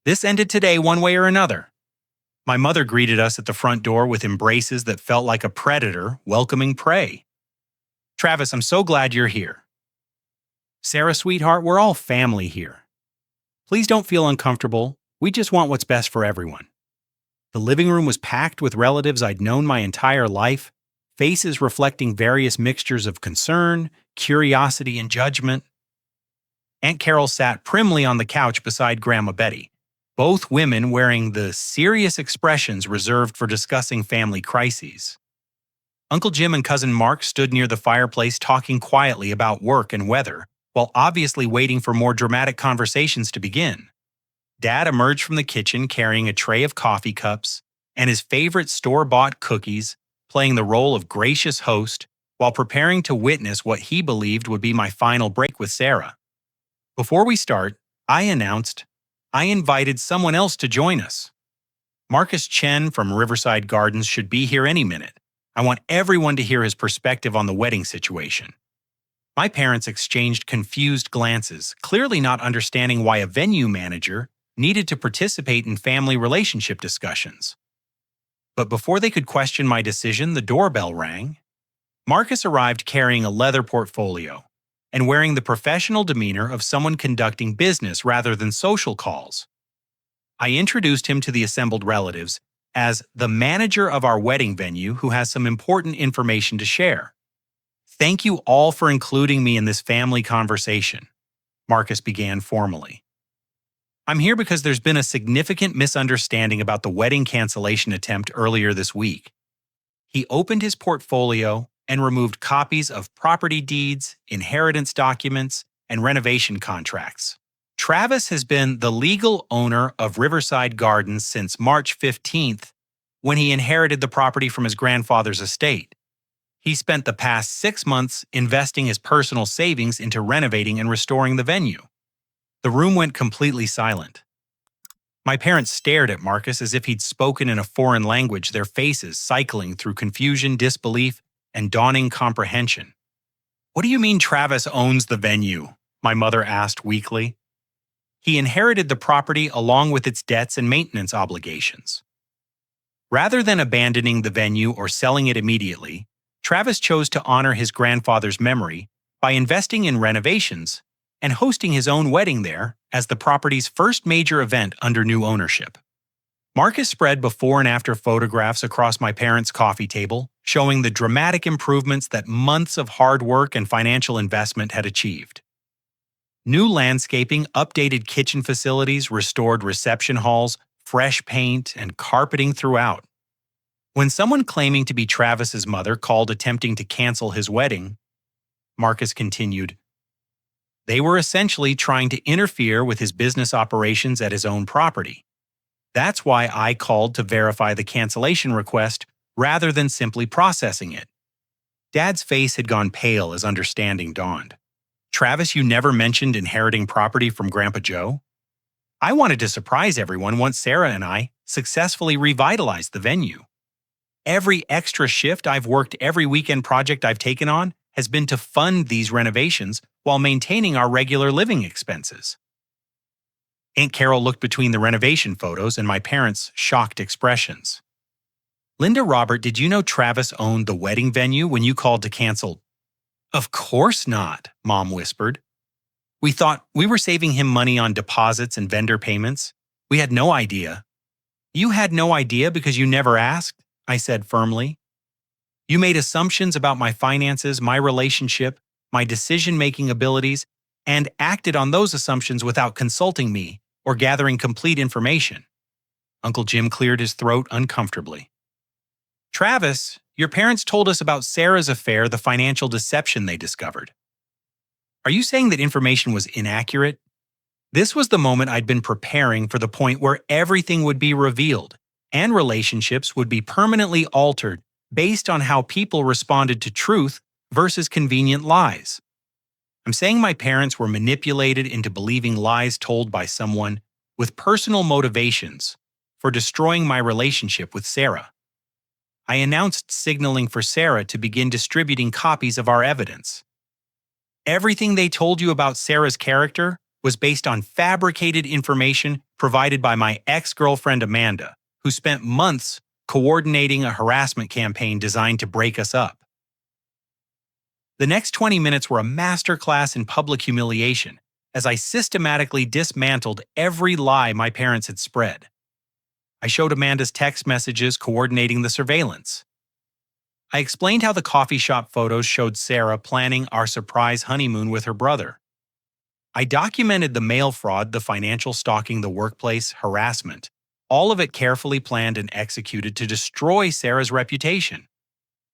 This ended today one way or another. My mother greeted us at the front door with embraces that felt like a predator welcoming prey. Travis, I'm so glad you're here. Sarah, sweetheart, we're all family here. Please don't feel uncomfortable. We just want what's best for everyone. The living room was packed with relatives I'd known my entire life, faces reflecting various mixtures of concern, curiosity, and judgment. Aunt Carol sat primly on the couch beside Grandma Betty, both women wearing the serious expressions reserved for discussing family crises. Uncle Jim and Cousin Mark stood near the fireplace talking quietly about work and weather, while obviously waiting for more dramatic conversations to begin. Dad emerged from the kitchen carrying a tray of coffee cups and his favorite store-bought cookies, playing the role of gracious host while preparing to witness what he believed would be my final break with Sarah. Before we start, I announced I invited someone else to join us. Marcus Chen from Riverside Gardens should be here any minute. I want everyone to hear his perspective on the wedding situation. My parents exchanged confused glances, clearly not understanding why a venue manager needed to participate in family relationship discussions. But before they could question my decision, the doorbell rang. Marcus arrived carrying a leather portfolio and wearing the professional demeanor of someone conducting business rather than social calls. I introduced him to the assembled relatives as the manager of our wedding venue who has some important information to share. "Thank you all for including me in this family conversation," Marcus began formally. "I'm here because there's been a significant misunderstanding about the wedding cancellation attempt earlier this week." He opened his portfolio and removed copies of property deeds, inheritance documents, and renovation contracts. Travis has been the legal owner of Riverside Gardens since March 15th, when he inherited the property from his grandfather's estate. He spent the past 6 months investing his personal savings into renovating and restoring the venue. The room went completely silent. My parents stared at Marcus as if he'd spoken in a foreign language, their faces cycling through confusion, disbelief, and dawning comprehension. "What do you mean Travis owns the venue?" my mother asked weakly. "He inherited the property along with its debts and maintenance obligations." Rather than abandoning the venue or selling it immediately, Travis chose to honor his grandfather's memory by investing in renovations and hosting his own wedding there as the property's first major event under new ownership. Marcus spread before and after photographs across my parents' coffee table, showing the dramatic improvements that months of hard work and financial investment had achieved. New landscaping, updated kitchen facilities, restored reception halls, fresh paint, and carpeting throughout. When someone claiming to be Travis's mother called attempting to cancel his wedding, Marcus continued, "They were essentially trying to interfere with his business operations at his own property. That's why I called to verify the cancellation request rather than simply processing it." Dad's face had gone pale as understanding dawned. "Travis, you never mentioned inheriting property from Grandpa Joe?" I wanted to surprise everyone once Sarah and I successfully revitalized the venue. Every extra shift I've worked, every weekend project I've taken on, has been to fund these renovations while maintaining our regular living expenses. Aunt Carol looked between the renovation photos and my parents' shocked expressions. "Linda, Robert, did you know Travis owned the wedding venue when you called to cancel?" "Of course not," Mom whispered. "We thought we were saving him money on deposits and vendor payments. We had no idea." "You had no idea because you never asked," I said firmly. "You made assumptions about my finances, my relationship, my decision-making abilities, and acted on those assumptions without consulting me or gathering complete information." Uncle Jim cleared his throat uncomfortably. "Travis, your parents told us about Sarah's affair, the financial deception they discovered. Are you saying that information was inaccurate?" This was the moment I'd been preparing for, the point where everything would be revealed and relationships would be permanently altered based on how people responded to truth versus convenient lies. I'm saying my parents were manipulated into believing lies told by someone with personal motivations for destroying my relationship with Sarah. I announced signaling for Sarah to begin distributing copies of our evidence. "Everything they told you about Sarah's character was based on fabricated information provided by my ex-girlfriend Amanda, who spent months coordinating a harassment campaign designed to break us up." The next 20 minutes were a masterclass in public humiliation as I systematically dismantled every lie my parents had spread. I showed Amanda's text messages coordinating the surveillance. I explained how the coffee shop photos showed Sarah planning our surprise honeymoon with her brother. I documented the mail fraud, the financial stalking, the workplace harassment, all of it carefully planned and executed to destroy Sarah's reputation.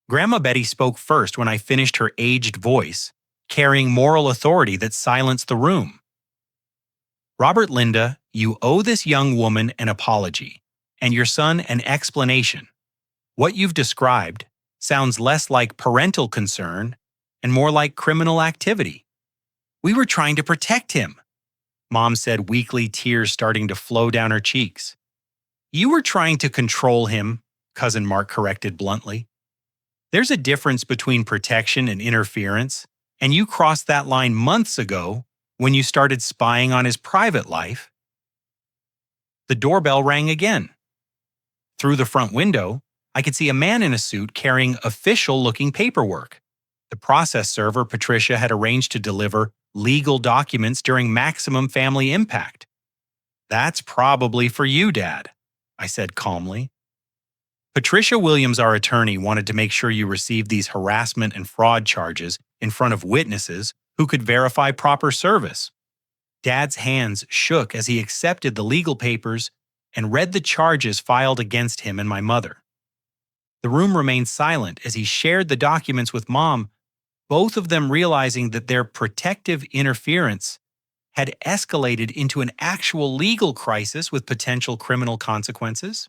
Grandma Betty spoke first when I finished, her aged voice carrying moral authority that silenced the room. "Robert, Linda, you owe this young woman an apology, and your son an explanation. What you've described, sounds less like parental concern and more like criminal activity. We were trying to protect him, Mom said, weakly, tears starting to flow down her cheeks. You were trying to control him, Cousin Mark corrected bluntly. There's a difference between protection and interference, and you crossed that line months ago when you started spying on his private life. The doorbell rang again. Through the front window, I could see a man in a suit carrying official-looking paperwork. The process server Patricia had arranged to deliver legal documents during maximum family impact. That's probably for you, Dad, I said calmly. Patricia Williams, our attorney, wanted to make sure you received these harassment and fraud charges in front of witnesses who could verify proper service. Dad's hands shook as he accepted the legal papers and read the charges filed against him and my mother. The room remained silent as he shared the documents with Mom, both of them realizing that their protective interference had escalated into an actual legal crisis with potential criminal consequences.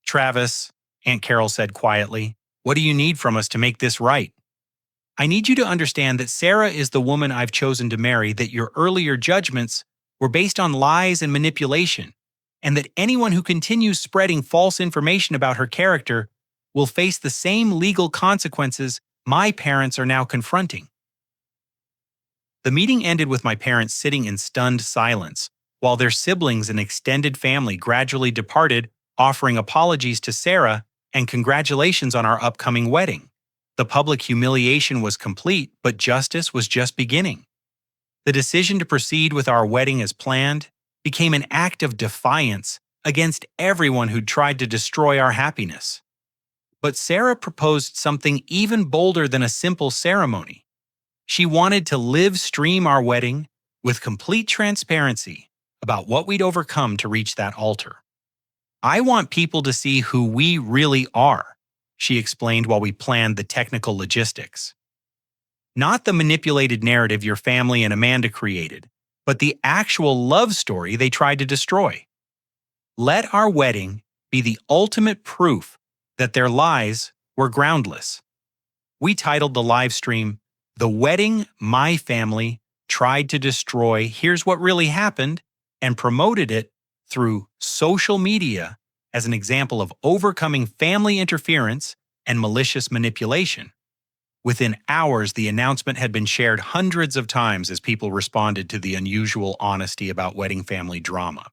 Travis, Aunt Carol said quietly, what do you need from us to make this right? I need you to understand that Sarah is the woman I've chosen to marry, that your earlier judgments were based on lies and manipulation, and that anyone who continues spreading false information about her character will face the same legal consequences my parents are now confronting. The meeting ended with my parents sitting in stunned silence, while their siblings and extended family gradually departed, offering apologies to Sarah and congratulations on our upcoming wedding. The public humiliation was complete, but justice was just beginning. The decision to proceed with our wedding as planned became an act of defiance against everyone who'd tried to destroy our happiness. But Sarah proposed something even bolder than a simple ceremony. She wanted to live stream our wedding with complete transparency about what we'd overcome to reach that altar. I want people to see who we really are, she explained while we planned the technical logistics. Not the manipulated narrative your family and Amanda created, but the actual love story they tried to destroy. Let our wedding be the ultimate proof that their lies were groundless. We titled the live stream, The Wedding My Family Tried to Destroy, Here's What Really Happened, and promoted it through social media as an example of overcoming family interference and malicious manipulation. Within hours, the announcement had been shared hundreds of times as people responded to the unusual honesty about wedding family drama.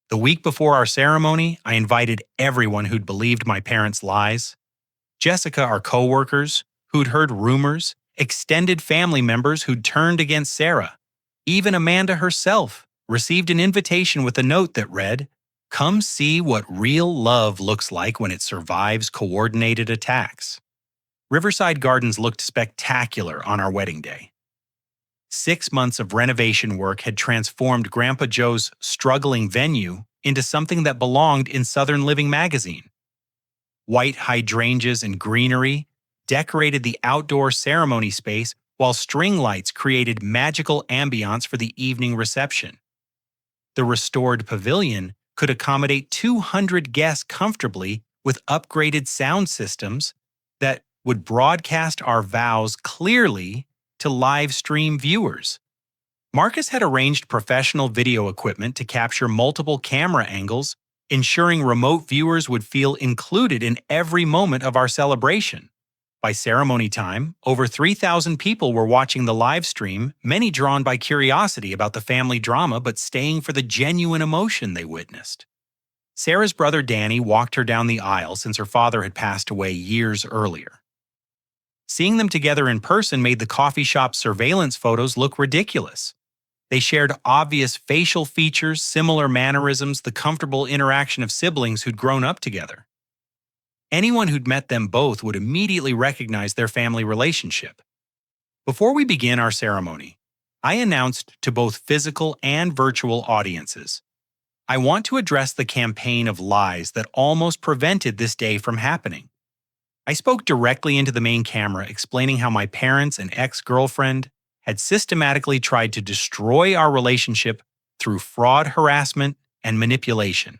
The week before our ceremony, I invited everyone who'd believed my parents' lies. Jessica, our co-workers, who'd heard rumors, extended family members who'd turned against Sarah. Even Amanda herself received an invitation with a note that read, "Come see what real love looks like when it survives coordinated attacks." Riverside Gardens looked spectacular on our wedding day. 6 months of renovation work had transformed Grandpa Joe's struggling venue into something that belonged in Southern Living magazine. White hydrangeas and greenery decorated the outdoor ceremony space, while string lights created magical ambiance for the evening reception. The restored pavilion could accommodate 200 guests comfortably with upgraded sound systems that would broadcast our vows clearly to live stream viewers. Marcus had arranged professional video equipment to capture multiple camera angles, ensuring remote viewers would feel included in every moment of our celebration. By ceremony time, over 3,000 people were watching the live stream, many drawn by curiosity about the family drama but staying for the genuine emotion they witnessed. Sarah's brother Danny walked her down the aisle since her father had passed away years earlier. Seeing them together in person made the coffee shop surveillance photos look ridiculous. They shared obvious facial features, similar mannerisms, the comfortable interaction of siblings who'd grown up together. Anyone who'd met them both would immediately recognize their family relationship. Before we begin our ceremony, I announced to both physical and virtual audiences, I want to address the campaign of lies that almost prevented this day from happening. I spoke directly into the main camera, explaining how my parents and ex-girlfriend had systematically tried to destroy our relationship through fraud, harassment, and manipulation.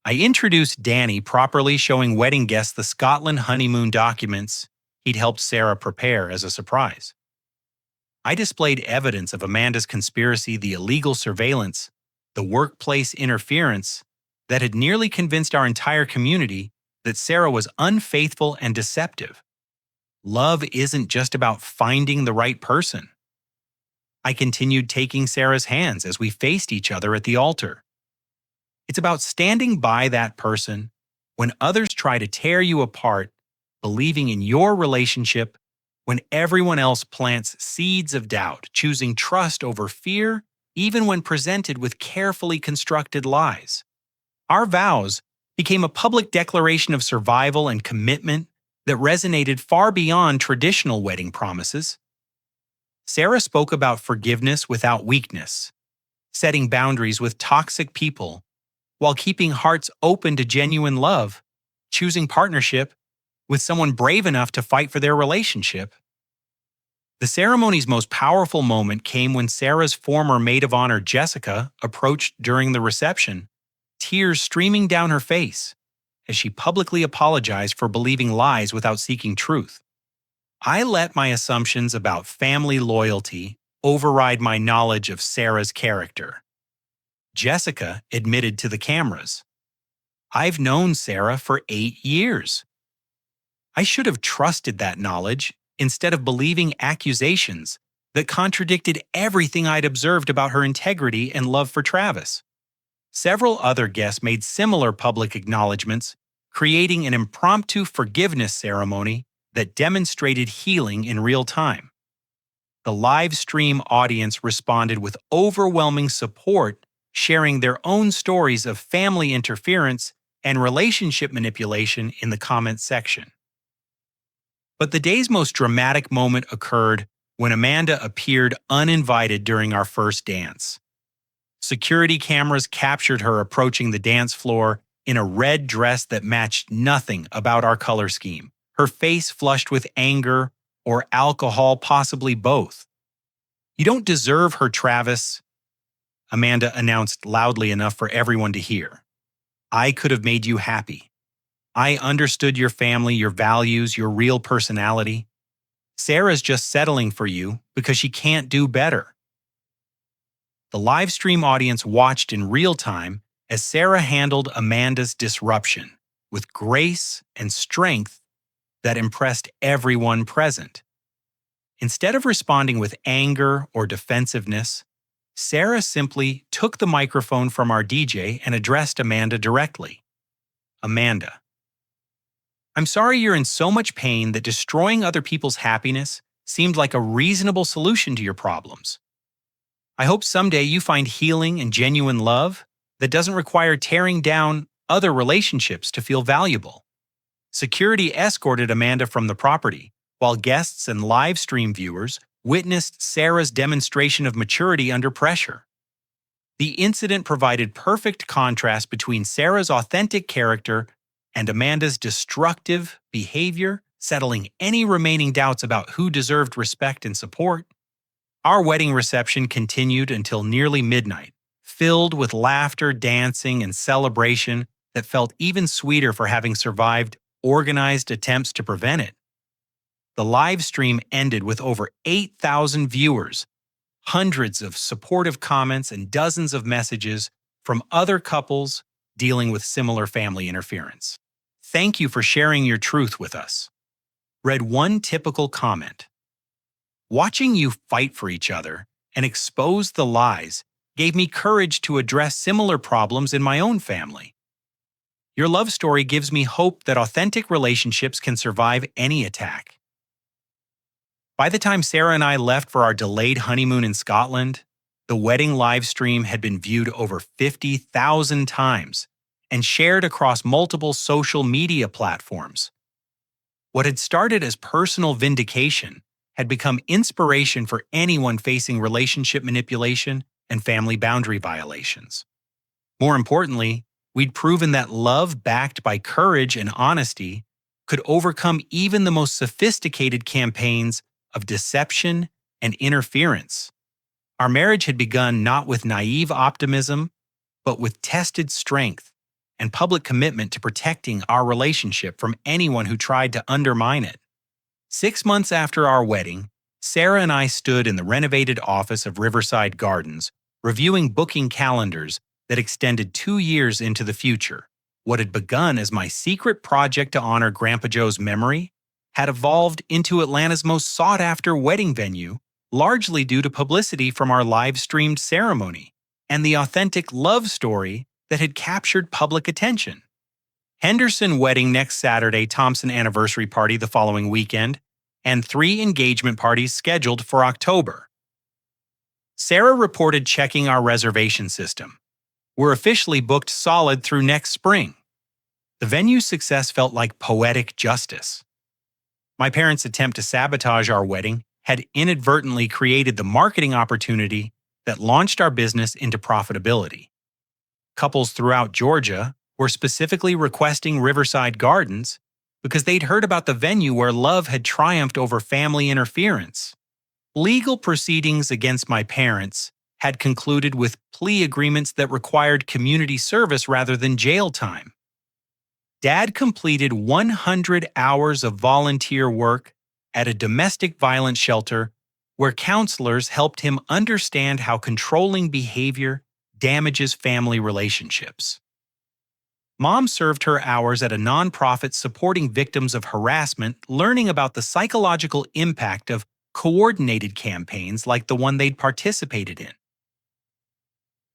I introduced Danny, properly showing wedding guests the Scotland honeymoon documents he'd helped Sarah prepare as a surprise. I displayed evidence of Amanda's conspiracy, the illegal surveillance, the workplace interference that had nearly convinced our entire community that Sarah was unfaithful and deceptive. Love isn't just about finding the right person. I continued taking Sarah's hands as we faced each other at the altar. It's about standing by that person when others try to tear you apart, believing in your relationship when everyone else plants seeds of doubt, choosing trust over fear, even when presented with carefully constructed lies. Our vows became a public declaration of survival and commitment that resonated far beyond traditional wedding promises. Sarah spoke about forgiveness without weakness, setting boundaries with toxic people, while keeping hearts open to genuine love, choosing partnership with someone brave enough to fight for their relationship. The ceremony's most powerful moment came when Sarah's former maid of honor, Jessica, approached during the reception, tears streaming down her face as she publicly apologized for believing lies without seeking truth. I let my assumptions about family loyalty override my knowledge of Sarah's character. Jessica admitted to the cameras, "I've known Sarah for 8 years." I should have trusted that knowledge instead of believing accusations that contradicted everything I'd observed about her integrity and love for Travis. Several other guests made similar public acknowledgments, creating an impromptu forgiveness ceremony that demonstrated healing in real time. The live stream audience responded with overwhelming support, sharing their own stories of family interference and relationship manipulation in the comments section. But the day's most dramatic moment occurred when Amanda appeared uninvited during our first dance. Security cameras captured her approaching the dance floor in a red dress that matched nothing about our color scheme, her face flushed with anger or alcohol, possibly both. "You don't deserve her, Travis," Amanda announced loudly enough for everyone to hear. "I could have made you happy. I understood your family, your values, your real personality. Sarah's just settling for you because she can't do better." The live stream audience watched in real time as Sarah handled Amanda's disruption with grace and strength that impressed everyone present. Instead of responding with anger or defensiveness, Sarah simply took the microphone from our DJ and addressed Amanda directly. "Amanda, I'm sorry you're in so much pain that destroying other people's happiness seemed like a reasonable solution to your problems. I hope someday you find healing and genuine love that doesn't require tearing down other relationships to feel valuable." Security escorted Amanda from the property, while guests and live stream viewers witnessed Sarah's demonstration of maturity under pressure. The incident provided perfect contrast between Sarah's authentic character and Amanda's destructive behavior, settling any remaining doubts about who deserved respect and support. Our wedding reception continued until nearly midnight, filled with laughter, dancing, and celebration that felt even sweeter for having survived organized attempts to prevent it. The live stream ended with over 8,000 viewers, hundreds of supportive comments, and dozens of messages from other couples dealing with similar family interference. "Thank you for sharing your truth with us," read one typical comment. "Watching you fight for each other and expose the lies gave me courage to address similar problems in my own family. Your love story gives me hope that authentic relationships can survive any attack." By the time Sarah and I left for our delayed honeymoon in Scotland, the wedding live stream had been viewed over 50,000 times and shared across multiple social media platforms. What had started as personal vindication had become inspiration for anyone facing relationship manipulation and family boundary violations. More importantly, we'd proven that love backed by courage and honesty could overcome even the most sophisticated campaigns of deception and interference. Our marriage had begun not with naive optimism, but with tested strength, and public commitment to protecting our relationship from anyone who tried to undermine it. 6 months after our wedding, Sarah and I stood in the renovated office of Riverside Gardens, reviewing booking calendars that extended 2 years into the future. What had begun as my secret project to honor Grandpa Joe's memory had evolved into Atlanta's most sought-after wedding venue, largely due to publicity from our live-streamed ceremony and the authentic love story that had captured public attention. Henderson wedding next Saturday, Thompson anniversary party the following weekend, and 3 engagement parties scheduled for October. Sarah reported checking our reservation system. We're officially booked solid through next spring. The venue's success felt like poetic justice. My parents' attempt to sabotage our wedding had inadvertently created the marketing opportunity that launched our business into profitability. Couples throughout Georgia were specifically requesting Riverside Gardens because they'd heard about the venue where love had triumphed over family interference. Legal proceedings against my parents had concluded with plea agreements that required community service rather than jail time. Dad completed 100 hours of volunteer work at a domestic violence shelter where counselors helped him understand how controlling behavior damages family relationships. Mom served her hours at a nonprofit supporting victims of harassment, learning about the psychological impact of coordinated campaigns like the one they'd participated in.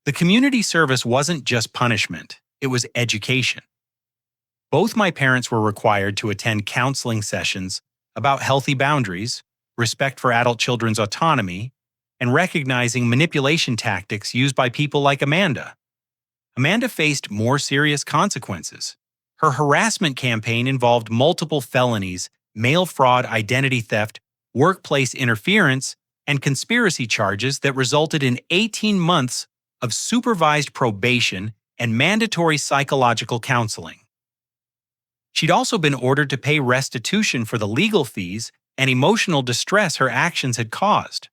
The community service wasn't just punishment, it was education. Both my parents were required to attend counseling sessions about healthy boundaries, respect for adult children's autonomy, and recognizing manipulation tactics used by people like Amanda. Amanda faced more serious consequences. Her harassment campaign involved multiple felonies, mail fraud, identity theft, workplace interference, and conspiracy charges that resulted in 18 months of supervised probation and mandatory psychological counseling. She'd also been ordered to pay restitution for the legal fees and emotional distress her actions had caused.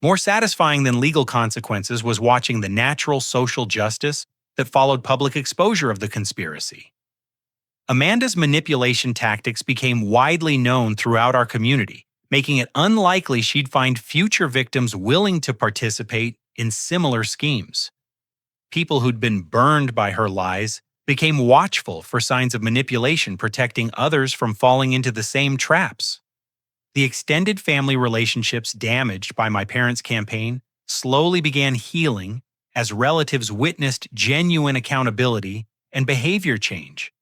More satisfying than legal consequences was watching the natural social justice that followed public exposure of the conspiracy. Amanda's manipulation tactics became widely known throughout our community, making it unlikely she'd find future victims willing to participate in similar schemes. People who'd been burned by her lies became watchful for signs of manipulation, protecting others from falling into the same traps. The extended family relationships damaged by my parents' campaign slowly began healing as relatives witnessed genuine accountability and behavior change.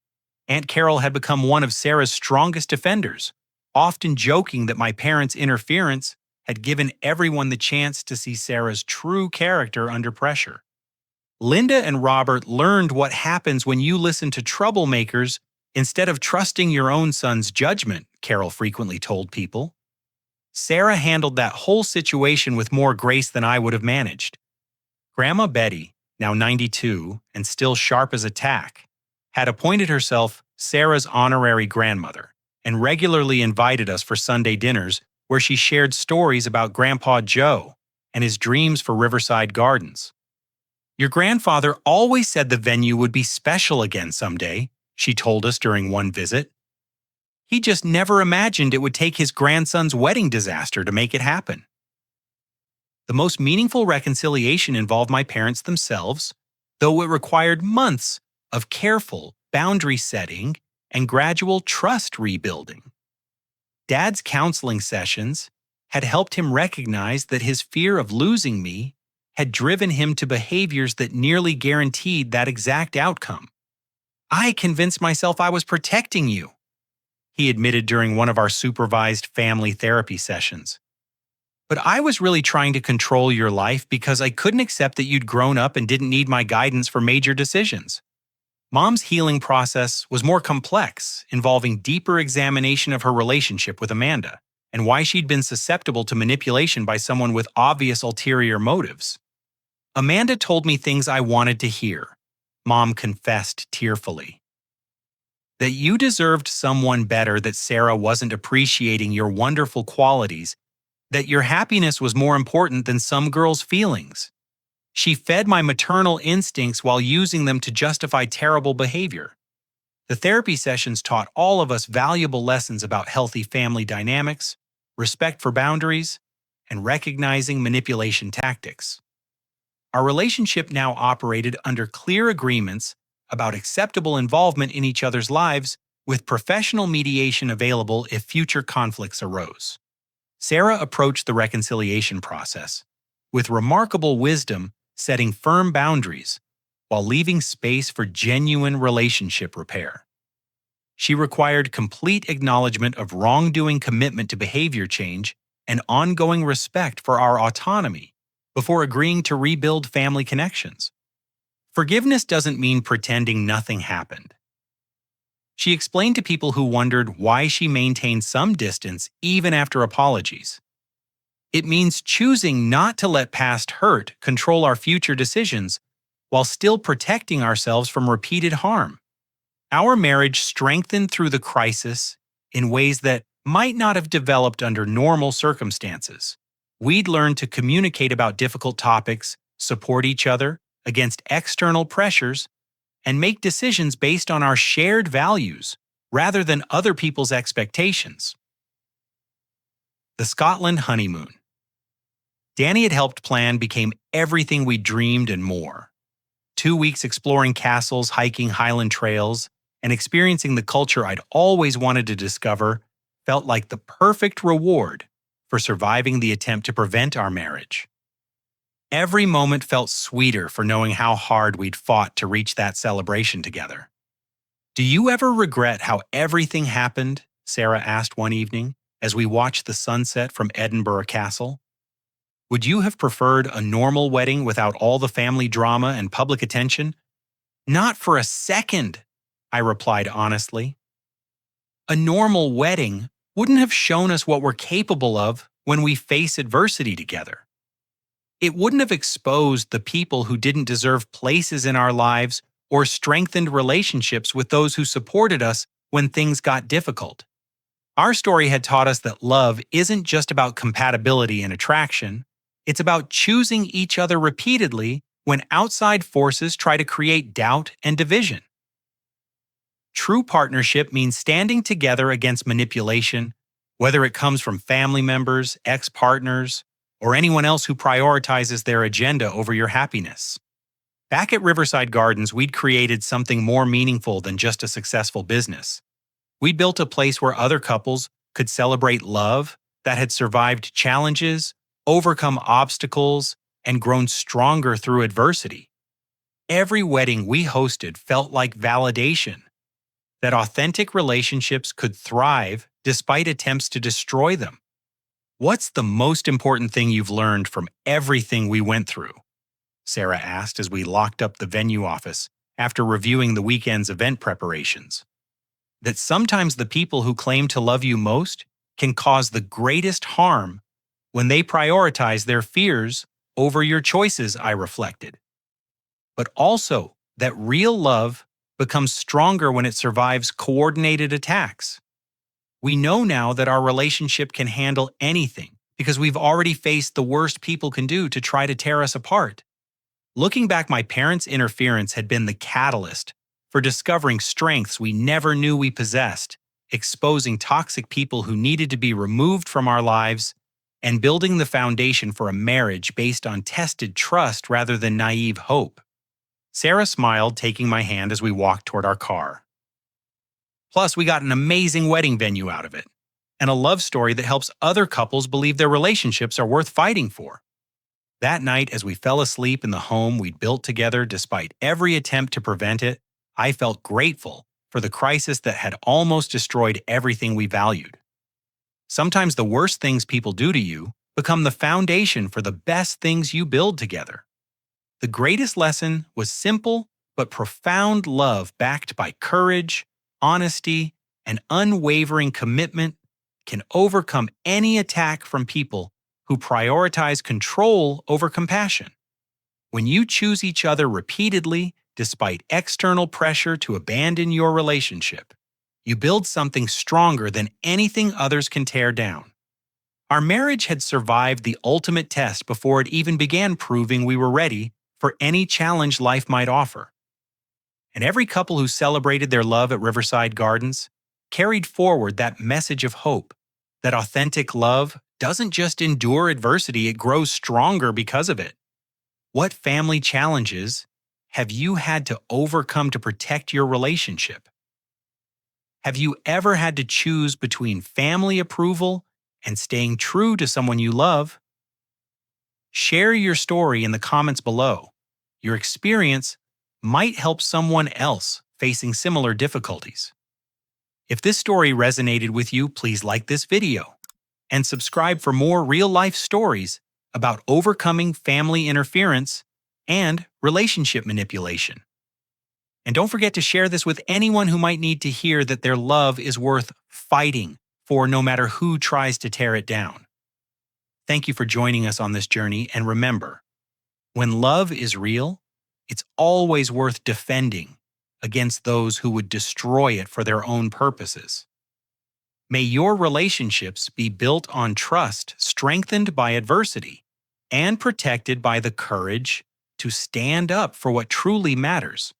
Aunt Carol had become one of Sarah's strongest defenders, often joking that my parents' interference had given everyone the chance to see Sarah's true character under pressure. Linda and Robert learned what happens when you listen to troublemakers instead of trusting your own son's judgment, Carol frequently told people. Sarah handled that whole situation with more grace than I would have managed. Grandma Betty, now 92 and still sharp as a tack, had appointed herself Sarah's honorary grandmother and regularly invited us for Sunday dinners where she shared stories about Grandpa Joe and his dreams for Riverside Gardens. Your grandfather always said the venue would be special again someday, she told us during one visit. He just never imagined it would take his grandson's wedding disaster to make it happen. The most meaningful reconciliation involved my parents themselves, though it required months of careful boundary setting and gradual trust rebuilding. Dad's counseling sessions had helped him recognize that his fear of losing me had driven him to behaviors that nearly guaranteed that exact outcome. I convinced myself I was protecting you, he admitted during one of our supervised family therapy sessions. But I was really trying to control your life because I couldn't accept that you'd grown up and didn't need my guidance for major decisions. Mom's healing process was more complex, involving deeper examination of her relationship with Amanda and why she'd been susceptible to manipulation by someone with obvious ulterior motives. Amanda told me things I wanted to hear, Mom confessed tearfully. That you deserved someone better, that Sarah wasn't appreciating your wonderful qualities, that your happiness was more important than some girls' feelings. She fed my maternal instincts while using them to justify terrible behavior. The therapy sessions taught all of us valuable lessons about healthy family dynamics, respect for boundaries, and recognizing manipulation tactics. Our relationship now operated under clear agreements about acceptable involvement in each other's lives, with professional mediation available if future conflicts arose. Sarah approached the reconciliation process with remarkable wisdom, setting firm boundaries while leaving space for genuine relationship repair. She required complete acknowledgement of wrongdoing, commitment to behavior change, and ongoing respect for our autonomy before agreeing to rebuild family connections. Forgiveness doesn't mean pretending nothing happened. She explained to people who wondered why she maintained some distance even after apologies. It means choosing not to let past hurt control our future decisions while still protecting ourselves from repeated harm. Our marriage strengthened through the crisis in ways that might not have developed under normal circumstances. We'd learned to communicate about difficult topics, support each other against external pressures, and make decisions based on our shared values rather than other people's expectations. The Scotland honeymoon. Danny had helped plan became everything we dreamed and more. 2 weeks exploring castles, hiking Highland trails, and experiencing the culture I'd always wanted to discover felt like the perfect reward for surviving the attempt to prevent our marriage. Every moment felt sweeter for knowing how hard we'd fought to reach that celebration together. "Do you ever regret how everything happened?" Sarah asked one evening as we watched the sunset from Edinburgh Castle. "Would you have preferred a normal wedding without all the family drama and public attention?" "Not for a second," I replied honestly. A normal wedding wouldn't have shown us what we're capable of when we face adversity together. It wouldn't have exposed the people who didn't deserve places in our lives or strengthened relationships with those who supported us when things got difficult. Our story had taught us that love isn't just about compatibility and attraction. It's about choosing each other repeatedly when outside forces try to create doubt and division. True partnership means standing together against manipulation, whether it comes from family members, ex-partners, or anyone else who prioritizes their agenda over your happiness. Back at Riverside Gardens, we'd created something more meaningful than just a successful business. We built a place where other couples could celebrate love that had survived challenges, overcome obstacles, and grown stronger through adversity. Every wedding we hosted felt like validation that authentic relationships could thrive despite attempts to destroy them. "What's the most important thing you've learned from everything we went through?" Sarah asked as we locked up the venue office after reviewing the weekend's event preparations. "That sometimes the people who claim to love you most can cause the greatest harm when they prioritize their fears over your choices," I reflected. "But also that real love becomes stronger when it survives coordinated attacks. We know now that our relationship can handle anything because we've already faced the worst people can do to try to tear us apart." Looking back, my parents' interference had been the catalyst for discovering strengths we never knew we possessed, exposing toxic people who needed to be removed from our lives, and building the foundation for a marriage based on tested trust rather than naive hope. Sarah smiled, taking my hand as we walked toward our car. "Plus, we got an amazing wedding venue out of it, and a love story that helps other couples believe their relationships are worth fighting for." That night, as we fell asleep in the home we'd built together despite every attempt to prevent it, I felt grateful for the crisis that had almost destroyed everything we valued. Sometimes the worst things people do to you become the foundation for the best things you build together. The greatest lesson was simple but profound love backed by courage, honesty, and unwavering commitment can overcome any attack from people who prioritize control over compassion. When you choose each other repeatedly, despite external pressure to abandon your relationship, you build something stronger than anything others can tear down. Our marriage had survived the ultimate test before it even began, proving we were ready for any challenge life might offer. And every couple who celebrated their love at Riverside Gardens carried forward that message of hope, that authentic love doesn't just endure adversity, it grows stronger because of it. What family challenges have you had to overcome to protect your relationship? Have you ever had to choose between family approval and staying true to someone you love? Share your story in the comments below. Your experience might help someone else facing similar difficulties. If this story resonated with you, please like this video and subscribe for more real-life stories about overcoming family interference and relationship manipulation. And don't forget to share this with anyone who might need to hear that their love is worth fighting for no matter who tries to tear it down. Thank you for joining us on this journey, and remember, when love is real, it's always worth defending against those who would destroy it for their own purposes. May your relationships be built on trust, strengthened by adversity, and protected by the courage to stand up for what truly matters.